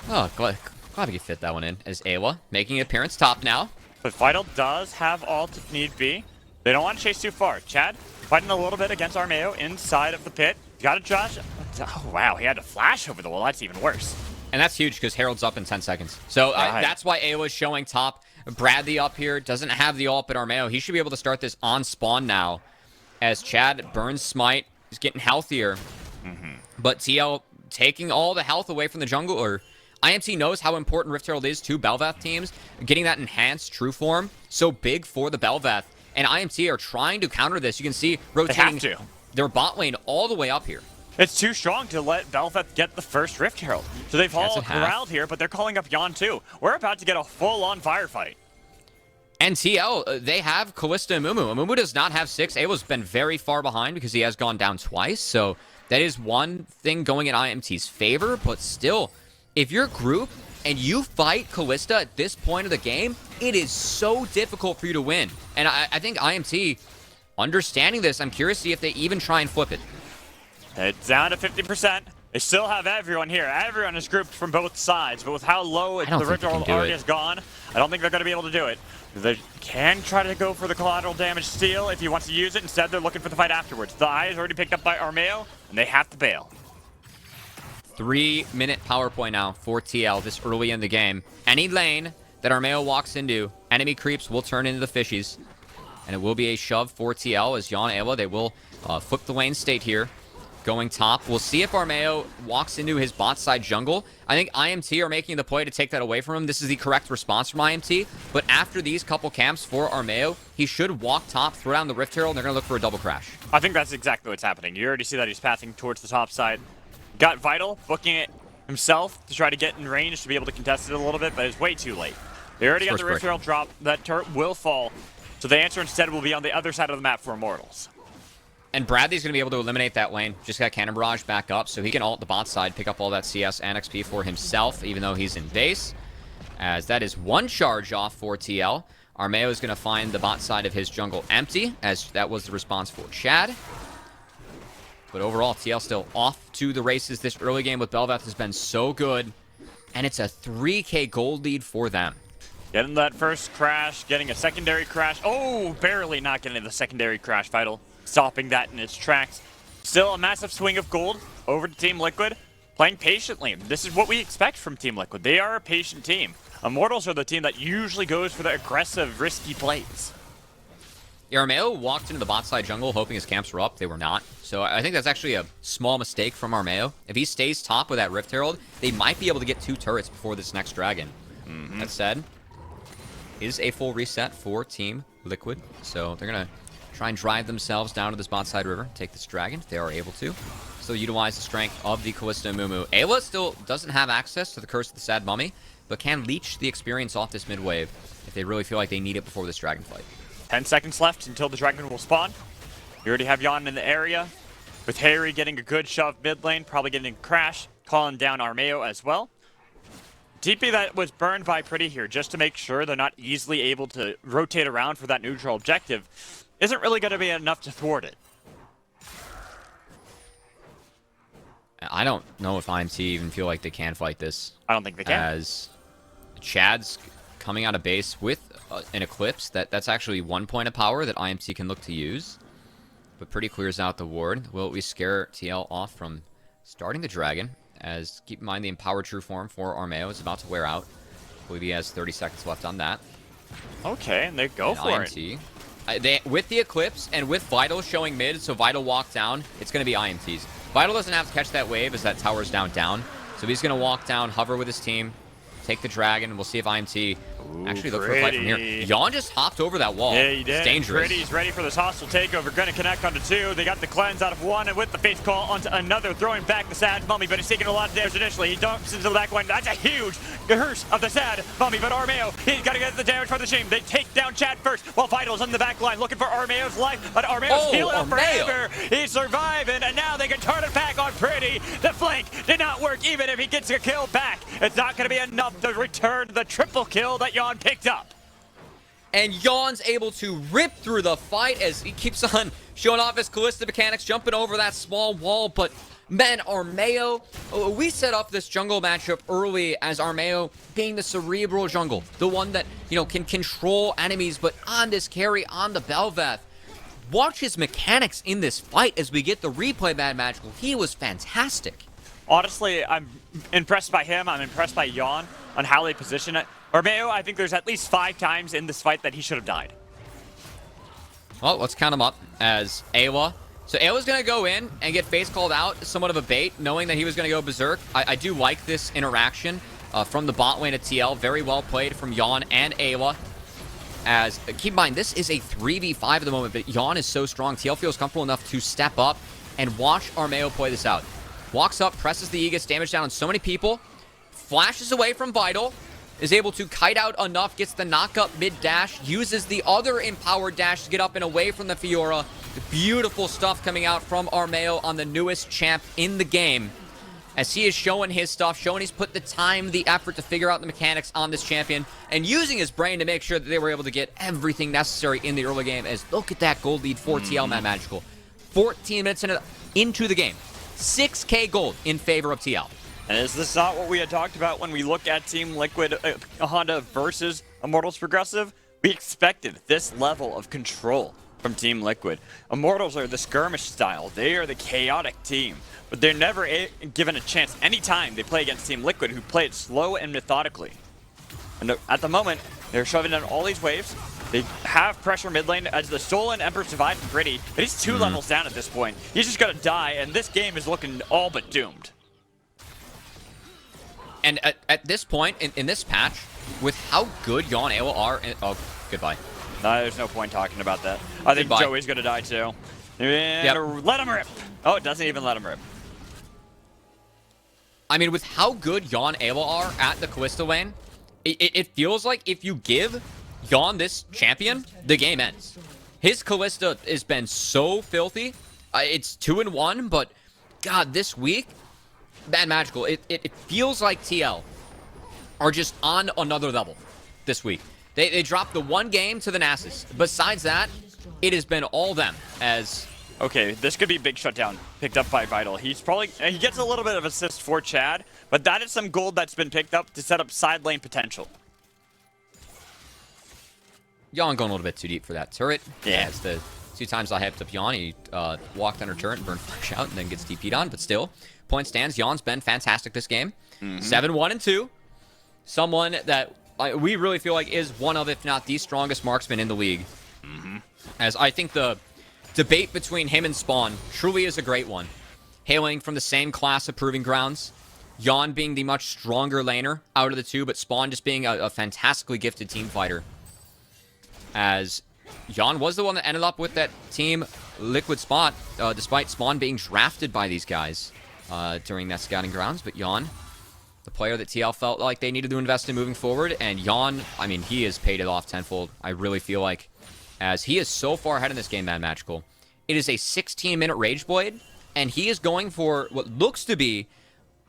Oh, glad we could fit that one in. As Awa making an appearance top now. But Vital does have ult if need be. They don't want to chase too far. Chad fighting a little bit against Armeo inside of the pit. Got to Josh. Oh, wow. He had to flash over the wall. That's even worse. And that's huge because Herald's up in 10 seconds. So that's why Awa's showing top. Bradley up here doesn't have the ult, but Armeo, he should be able to start this on spawn now. As Chad burns Smite. He's getting healthier. But TL taking all the health away from the jungler. IMT knows how important Rift Herald is to Bel'Veth teams. Getting that enhanced true form, so big for the Bel'Veth. And IMT are trying to counter this. You can see rotating their bot lane all the way up here. It's too strong to let Bel'Veth get the first Rift Herald. So they've all corralled here, but they're calling up Yon too. We're about to get a full-on firefight. And TL, they have Kalista and Mumu. Mumu does not have 6. Awa's been very far behind because he has gone down twice. So that is one thing going in IMT's favor, but still, if you're a group and you fight Kalista at this point of the game, it is so difficult for you to win. And I think IMT, understanding this, I'm curious to see if they even try and flip it. It's down to 50%. They still have everyone here. Everyone is grouped from both sides, but with how low the Rift Herald already has gone, I don't think they're going to be able to do it. They can try to go for the collateral damage steal if he wants to use it. Instead, they're looking for the fight afterwards. The eye is already picked up by Armeo, and they have to bail. 3-minute power play now for TL this early in the game. Any lane that Armeo walks into, enemy creeps will turn into the fishies. And it will be a shove for TL as Jan Ayla, they will flip the lane state here. Going top. We'll see if Armeo walks into his bot side jungle. I think IMT are making the play to take that away from him. This is the correct response from IMT. But after these couple camps for Armeo, he should walk top, throw down the Rift Herald, and they're going to look for a double crash. I think that's exactly what's happening. You already see that he's pathing towards the top side. Got Vital booking it himself to try to get in range to be able to contest it a little bit, but it's way too late. They already got the Rift Herald drop. That turret will fall. So the answer instead will be on the other side of the map for Immortals. And Bradley's going to be able to eliminate that lane. Just got Cannon Barrage back up, so he can ult the bot side, pick up all that CS and XP for himself, even though he's in base. As that is one charge off for TL. Armeo is going to find the bot side of his jungle empty, as that was the response for Chad. But overall, TL still off to the races. This early game with Bel'Veth has been so good. And it's a 3K gold lead for them. Getting that first crash, getting a secondary crash. Oh, barely not getting the secondary crash, Vital. Stopping that in its tracks. Still a massive swing of gold over to Team Liquid. Playing patiently. This is what we expect from Team Liquid. They are a patient team. Immortals are the team that usually goes for the aggressive, risky plays. Armeo walked into the bot side jungle hoping his camps were up. They were not. So I think that's actually a small mistake from Armeo. If he stays top with that Rift Herald, they might be able to get 2 turrets before this next dragon. That said, is a full reset for Team Liquid. So they're going to try and drive themselves down to this bot side river, take this dragon if they are able to. Still utilize the strength of the Kalista and Mumu. Ayla still doesn't have access to the Curse of the Sad Mummy, but can leech the experience off this mid wave if they really feel like they need it before this dragon fight. 10 seconds left until the dragon will spawn. You already have Jan in the area. With Harry getting a good shove mid lane, probably getting a crash, calling down Armeo as well. TP that was burned by Pretty here just to make sure they're not easily able to rotate around for that neutral objective isn't really going to be enough to thwart it. I don't know if IMT even feel like they can fight this. I don't think they can. As Chad's coming out of base with an Eclipse. That's actually 1 point of power that IMT can look to use. But Pretty clears out the ward. Will we scare TL off from starting the dragon? As keep in mind the Empowered True Form for Armeo is about to wear out. I believe he has 30 seconds left on that. Okay, and they go for IMT. With the Eclipse and with Vital showing mid, so Vital walk down, it's going to be IMT's. Vital doesn't have to catch that wave as that tower's down. So he's going to walk down, hover with his team, take the dragon, and we'll see if IMT actually look for a fight from here. Jan just hopped over that wall. Yeah, he did. It's dangerous. Pretty's ready for this hostile takeover. Gonna connect onto 2. They got the cleanse out of 1, and with the face call onto another, throwing back the Sad Mummy, but he's taking a lot of damage initially. He dumps into the back line. That's a huge curse of the Sad Mummy, but Armeo, he's got to get the damage for the team. They take down Chad first, while Vital's on the back line, looking for Armeo's life, but Armeo's healing up forever. He's surviving, and now they can turn it back on Pretty. The flank did not work, even if he gets a kill back. It's not going to be enough to return the triple kill that Jan picked up. And Jan's able to rip through the fight as he keeps on showing off his Kalista mechanics, jumping over that small wall. But, man, Armeo, we set up this jungle matchup early as Armeo being the cerebral jungle. The one that, can control enemies, but on this carry, on the Bel'Veth. Watch his mechanics in this fight as we get the replay, Mad Magical. He was fantastic. Honestly, I'm impressed by him. I'm impressed by Jan on how they position it. Armeo, I think there's at least 5 times in this fight that he should have died. Well, let's count them up as Ayla. So Ayla's going to go in and get face called out, somewhat of a bait, knowing that he was going to go berserk. I do like this interaction from the bot lane of TL. Very well played from Jan and Ayla. As, keep in mind, this is a 3v5 at the moment, but Jan is so strong. TL feels comfortable enough to step up and watch Armeo play this out. Walks up, presses the E, gets damage down on so many people, flashes away from Vital, is able to kite out enough, gets the knock-up mid-dash, uses the other empowered dash to get up and away from the Fiora. Beautiful stuff coming out from Armeo on the newest champ in the game. As he is showing his stuff, showing he's put the time, the effort to figure out the mechanics on this champion, and using his brain to make sure that they were able to get everything necessary in the early game. As look at that gold lead for TL, Mad Magical. 14 minutes into the game. 6K gold in favor of TL. And is this not what we had talked about when we look at Team Liquid Honda versus Immortals Progressive? We expected this level of control from Team Liquid. Immortals are the skirmish style. They are the chaotic team. But they're never given a chance anytime they play against Team Liquid, who play it slow and methodically. And at the moment, they're shoving in all these waves. They have pressure mid lane as the Stolen Emperor survived from Gritty, but he's 2 levels down at this point. He's just gonna die, and this game is looking all but doomed. And at this point, in this patch, with how good Yon Awa are... oh, goodbye. No, there's no point talking about that. I think Goodbye. Joey's gonna die too. And let him rip. Oh, it doesn't even let him rip. I mean, with how good Yon Awa are at the Kalista lane, it feels like if you give Yon this champion, the game ends. His Kalista has been so filthy. It's 2-1, but God, this week, Bad Magical, it feels like TL are just on another level this week. They dropped the one game to the Nasus. Besides that, it has been all them as... Okay, this could be big shutdown picked up by Vital. He gets a little bit of assist for Chad, but that is some gold that's been picked up to set up side lane potential. Yon going a little bit too deep for that turret. Yeah. It's the 2 times I hyped up Yon. He walked under turret and burned flash out and then gets DP'd on, but still, point stands. Yon's been fantastic this game. 7-1-2. Someone that we really feel like is one of, if not the strongest marksman in the league. As I think the debate between him and Spawn truly is a great one. Hailing from the same class of Proving Grounds. Yon being the much stronger laner out of the two, but Spawn just being a fantastically gifted team fighter. As Yon was the one that ended up with that Team Liquid spot, despite Spawn being drafted by these guys during that scouting grounds. But Yon, the player that TL felt like they needed to invest in moving forward, and Yon, I mean, he has paid it off tenfold, I really feel like, as he is so far ahead in this game, Mad Magical. It is a 16-minute Rage Blade, and he is going for what looks to be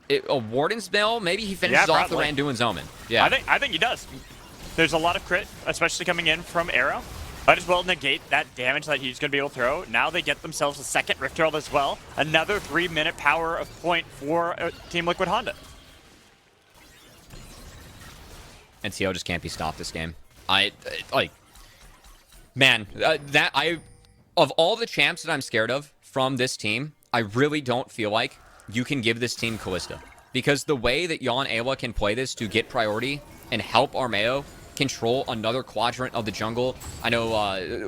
a Warden's Mail. Maybe he finishes off the Randuin's Omen. Yeah, I think he does. There's a lot of crit, especially coming in from Arrow. Might as well negate that damage that he's going to be able to throw. Now they get themselves a second Rift Herald as well. Another 3-minute power of point for Team Liquid Honda. And TL just can't be stopped this game. Man, of all the champs that I'm scared of from this team, I really don't feel like you can give this team Kalista. Because the way that Yon Awa can play this to get priority and help Armeo control another quadrant of the jungle. I know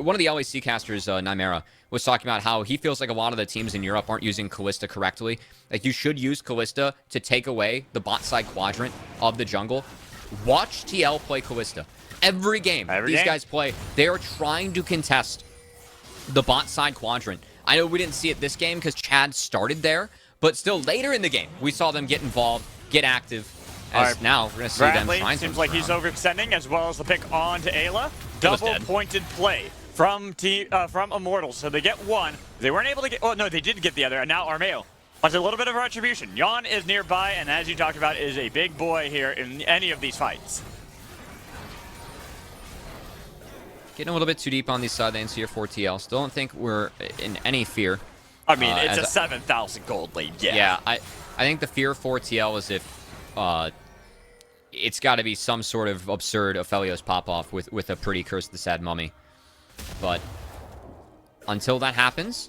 one of the LAC casters, Nymera, was talking about how he feels like a lot of the teams in Europe aren't using Kalista correctly. Like, you should use Kalista to take away the bot side quadrant of the jungle. Watch TL play Kalista. Every game these guys play, they are trying to contest the bot side quadrant. I know we didn't see it this game because Chad started there, but still later in the game, we saw them get involved, get active. As now, we're going to see Bradley them trying seems like he's overextending, as well as the pick on to Ayla. Double-pointed play from Immortals. So they get one. They weren't able to get... Oh, no, they did get the other. And now Armeo wants a little bit of retribution. Yon is nearby, and as you talked about, is a big boy here in any of these fights. Getting a little bit too deep on these side lanes here for TL. Still don't think we're in any fear. I mean, it's a 7,000 gold lead, yeah. Yeah, I think the fear for TL is if it's got to be some sort of absurd Aphelios pop-off with a pretty Curse of the Sad Mummy. But until that happens,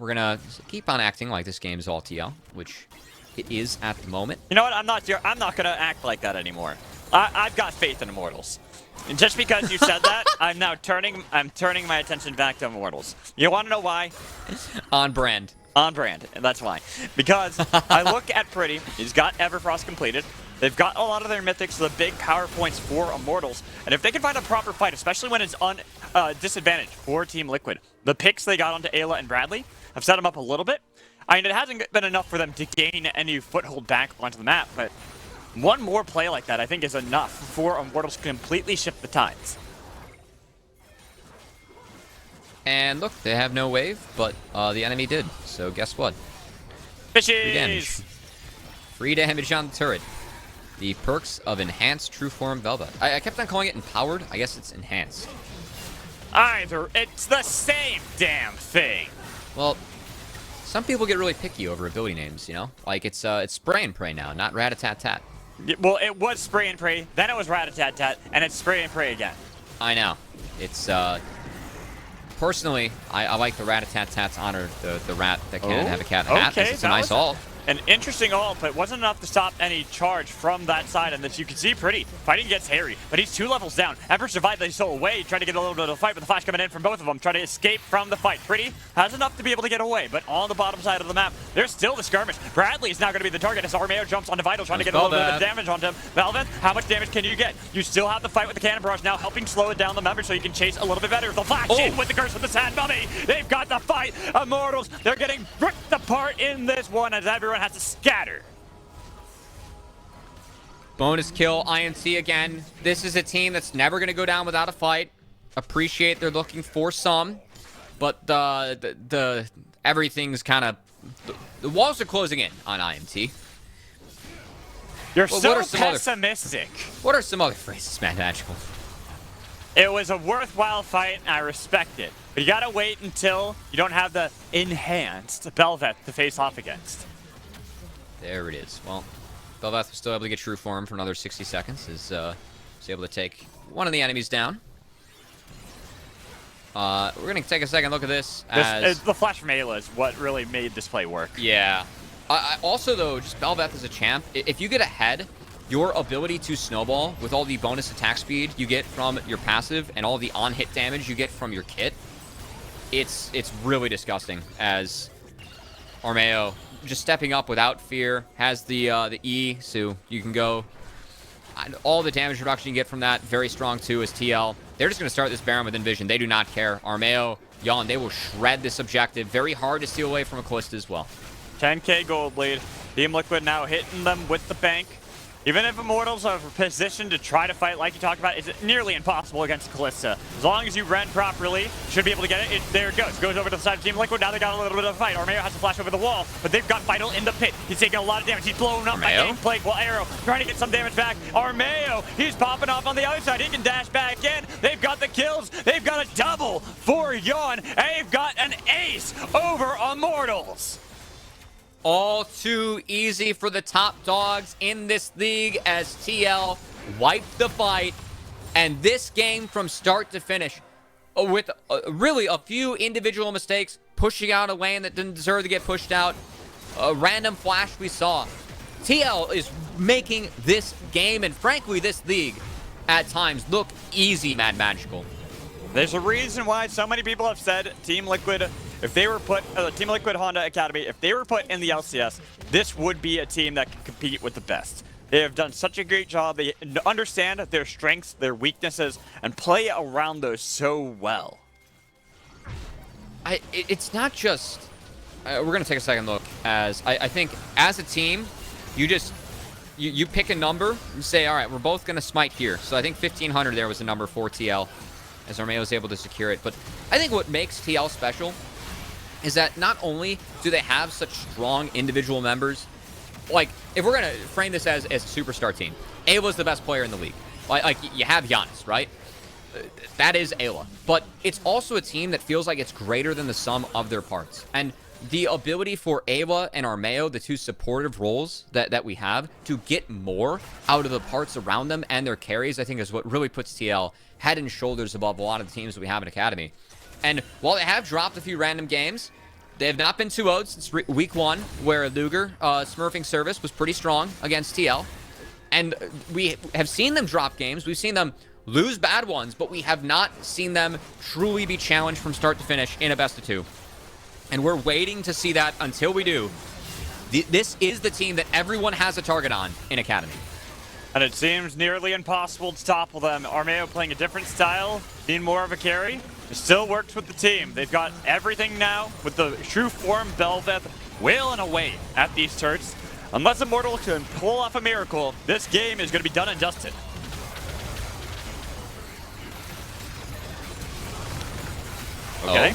we're going to keep on acting like this game is all TL, which it is at the moment. You know what? I'm not going to act like that anymore. I've got faith in Immortals. And just because you said that, I'm turning my attention back to Immortals. You want to know why? On brand. On brand, and that's why. Because I look at Pretty, he's got Everfrost completed. They've got a lot of their mythics, the big power points for Immortals. And if they can find a proper fight, especially when it's on disadvantage for Team Liquid, the picks they got onto Ayla and Bradley have set them up a little bit. I mean, it hasn't been enough for them to gain any foothold back onto the map, but one more play like that, I think, is enough for Immortals to completely shift the tides. And look, they have no wave, but the enemy did. So guess what? Fishies! Free damage on the turret. The perks of Enhanced True Form Velvet. I kept on calling it Empowered. I guess it's Enhanced. It's the same damn thing. Well, some people get really picky over ability names, you know? Like, it's Spray and Pray now, not Rat-a-tat-tat. Well, it was Spray and Pray, then it was Rat-a-tat-tat, and it's Spray and Pray again. I know. It's, personally, I like the rat-a-tat-tats honor, the rat that can have a cat in a hat. Okay, It's a nice ult. An interesting ult, but wasn't enough to stop any charge from that side. And as you can see, Pretty fighting against Harry, but he's 2 levels down. Emperor survived, they stole away, trying to get a little bit of the fight, but the flash coming in from both of them, trying to escape from the fight. Pretty has enough to be able to get away, but on the bottom side of the map, there's still the skirmish. Bradley is now going to be the target as Armeo jumps onto Vital, trying to get a little bit of damage onto him. Velvet, how much damage can you get? You still have the fight with the cannon barrage now, helping slow it down the members so you can chase a little bit better. The flash in with the curse with the sand mummy. They've got the fight. Immortals, they're getting ripped apart in this one as everyone has to scatter. Bonus kill, IMT again. This is a team that's never going to go down without a fight. Appreciate they're looking for some, but the everything's kind of the walls are closing in on IMT. You're Well, so pessimistic. What are some other phrases, Mad Magical? It was a worthwhile fight, and I respect it. But you gotta wait until you don't have the enhanced Bel'Veth to face off against. There it is. Well, Bel'Veth was still able to get true form for another 60 seconds. Was able to take one of the enemies down. We're going to take a second look at this. The flash from Ayla is what really made this play work. Yeah. Also, though, just Bel'Veth as a champ, if you get ahead, your ability to snowball with all the bonus attack speed you get from your passive and all the on-hit damage you get from your kit, it's really disgusting as Armeo just stepping up without fear, has the E, so you can go. All the damage reduction you get from that, very strong too, is TL. They're just going to start this Baron with Envision. They do not care. Armeo, Yon, they will shred this objective. Very hard to steal away from a Callista as well. 10k gold lead. Team Liquid now hitting them with the bank. Even if Immortals are positioned to try to fight like you talked about, it's nearly impossible against Callista. As long as you run properly, you should be able to get it. There it goes. Goes over to the side of Team Liquid. Now they got a little bit of a fight. Armeo has to flash over the wall, but they've got Vital in the pit. He's taking a lot of damage. He's blown up by Gameplay. Well, Arrow trying to get some damage back. Armeo, he's popping off on the other side. He can dash back in. They've got the kills. They've got a double for Yon. And they've got an ace over Immortals. All too easy for the top dogs in this league as TL wiped the fight. And this game from start to finish, with really a few individual mistakes, pushing out a lane that didn't deserve to get pushed out, a random flash we saw. TL is making this game, and frankly this league, at times look easy, Mad Magical. There's a reason why so many people have said Team Liquid, if they were put, Team Liquid Honda Academy, if they were put in the LCS, this would be a team that can compete with the best. They have done such a great job. They understand their strengths, their weaknesses, and play around those so well. It's not just... we're going to take a second look, as I think as a team, you pick a number and say, all right, we're both going to smite here. So I think 1,500 there was the number for TL, as Armeo was able to secure it. But I think what makes TL special is that not only do they have such strong individual members, like, if we're going to frame this as a superstar team, Ayla's the best player in the league. Like you have Giannis, right? That is Ayla. But it's also a team that feels like it's greater than the sum of their parts. And the ability for Ayla and Armeo, the two supportive roles that we have, to get more out of the parts around them and their carries, I think is what really puts TL head and shoulders above a lot of the teams that we have in Academy. And while they have dropped a few random games, they have not been 2-0'd since week 1, where Luger, smurfing service, was pretty strong against TL. And we have seen them drop games. We've seen them lose bad ones, but we have not seen them truly be challenged from start to finish in a best-of-2. And we're waiting to see that until we do. This is the team that everyone has a target on in Academy. And it seems nearly impossible to topple them. Armeo playing a different style, being more of a carry. It still works with the team. They've got everything now with the true form Bel'Veth wailing away at these turrets. Unless Immortal can pull off a miracle, this game is going to be done and dusted. Okay,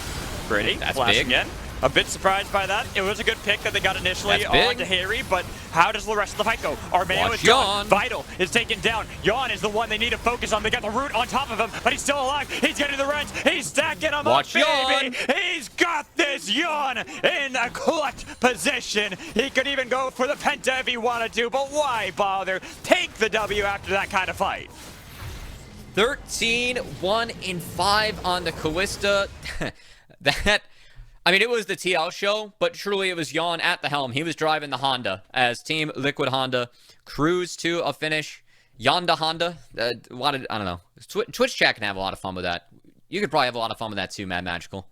Pretty. That's Flash big. again. A bit surprised by that. It was a good pick that they got initially on to Harry, but how does the rest of the fight go? Armeo is gone. Vital is taken down. Yon is the one they need to focus on. They got the root on top of him, but he's still alive. He's getting the runs. He's stacking them up, baby. He's got this Yon in a clutch position. He could even go for the penta if he wanted to, but why bother? Take the W after that kind of fight. 13-1-5 on the Callista. I mean, it was the TL show, but truly it was Jan at the helm. He was driving the Honda as Team Liquid Honda cruised to a finish. Yonda Honda. I don't know. Twitch chat can have a lot of fun with that. You could probably have a lot of fun with that too, Mad Magical.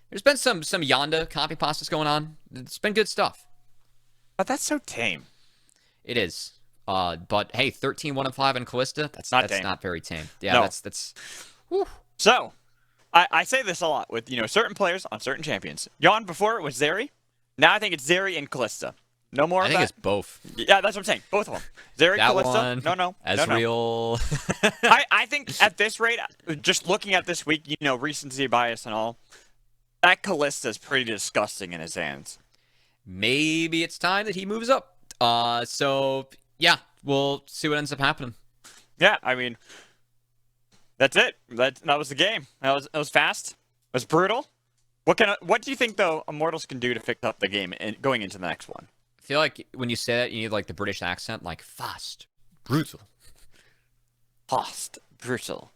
There's been some Yonda copy pastas going on. It's been good stuff. But that's so tame. It is. But hey, 13-1-5 in Callista. That's not very tame. Yeah, no. that's. Whew. So, I say this a lot with certain players on certain champions. Jan before it was Zeri. Now I think it's Zeri and Callista. No more. I think it's both. Yeah, that's what I'm saying. Both of them. Zeri, that Callista. One, no. Ezreal. I think at this rate, just looking at this week, recency bias and all, that Callista is pretty disgusting in his hands. Maybe it's time that he moves up. So yeah, we'll see what ends up happening. Yeah, I mean, that's it. That was the game. It was fast. It was brutal. What do you think though Immortals can do to fix up the game and going into the next one? I feel like when you say that, you need like the British accent, like fast, brutal. Fast, brutal.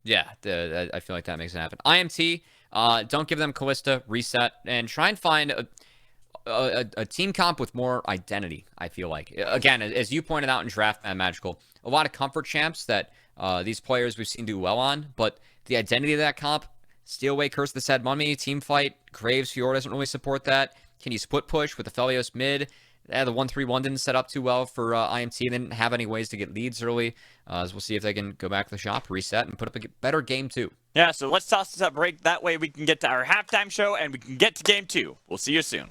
Yeah, I feel like that makes it happen. IMT, don't give them Callista, reset, and try and find a team comp with more identity, I feel like. Again, as you pointed out in Draft Mad Magical, a lot of comfort champs that these players we've seen do well on, but the identity of that comp, Steelway, Curse of the Sad Mummy, Teamfight, Graves, Fiora doesn't really support that. Can you split push with the Aphelios mid? The 1-3-1 didn't set up too well for IMT. They didn't have any ways to get leads early. So we'll see if they can go back to the shop, reset, and put up a better game 2. Yeah, so let's toss this up break. That way we can get to our halftime show and we can get to game 2. We'll see you soon.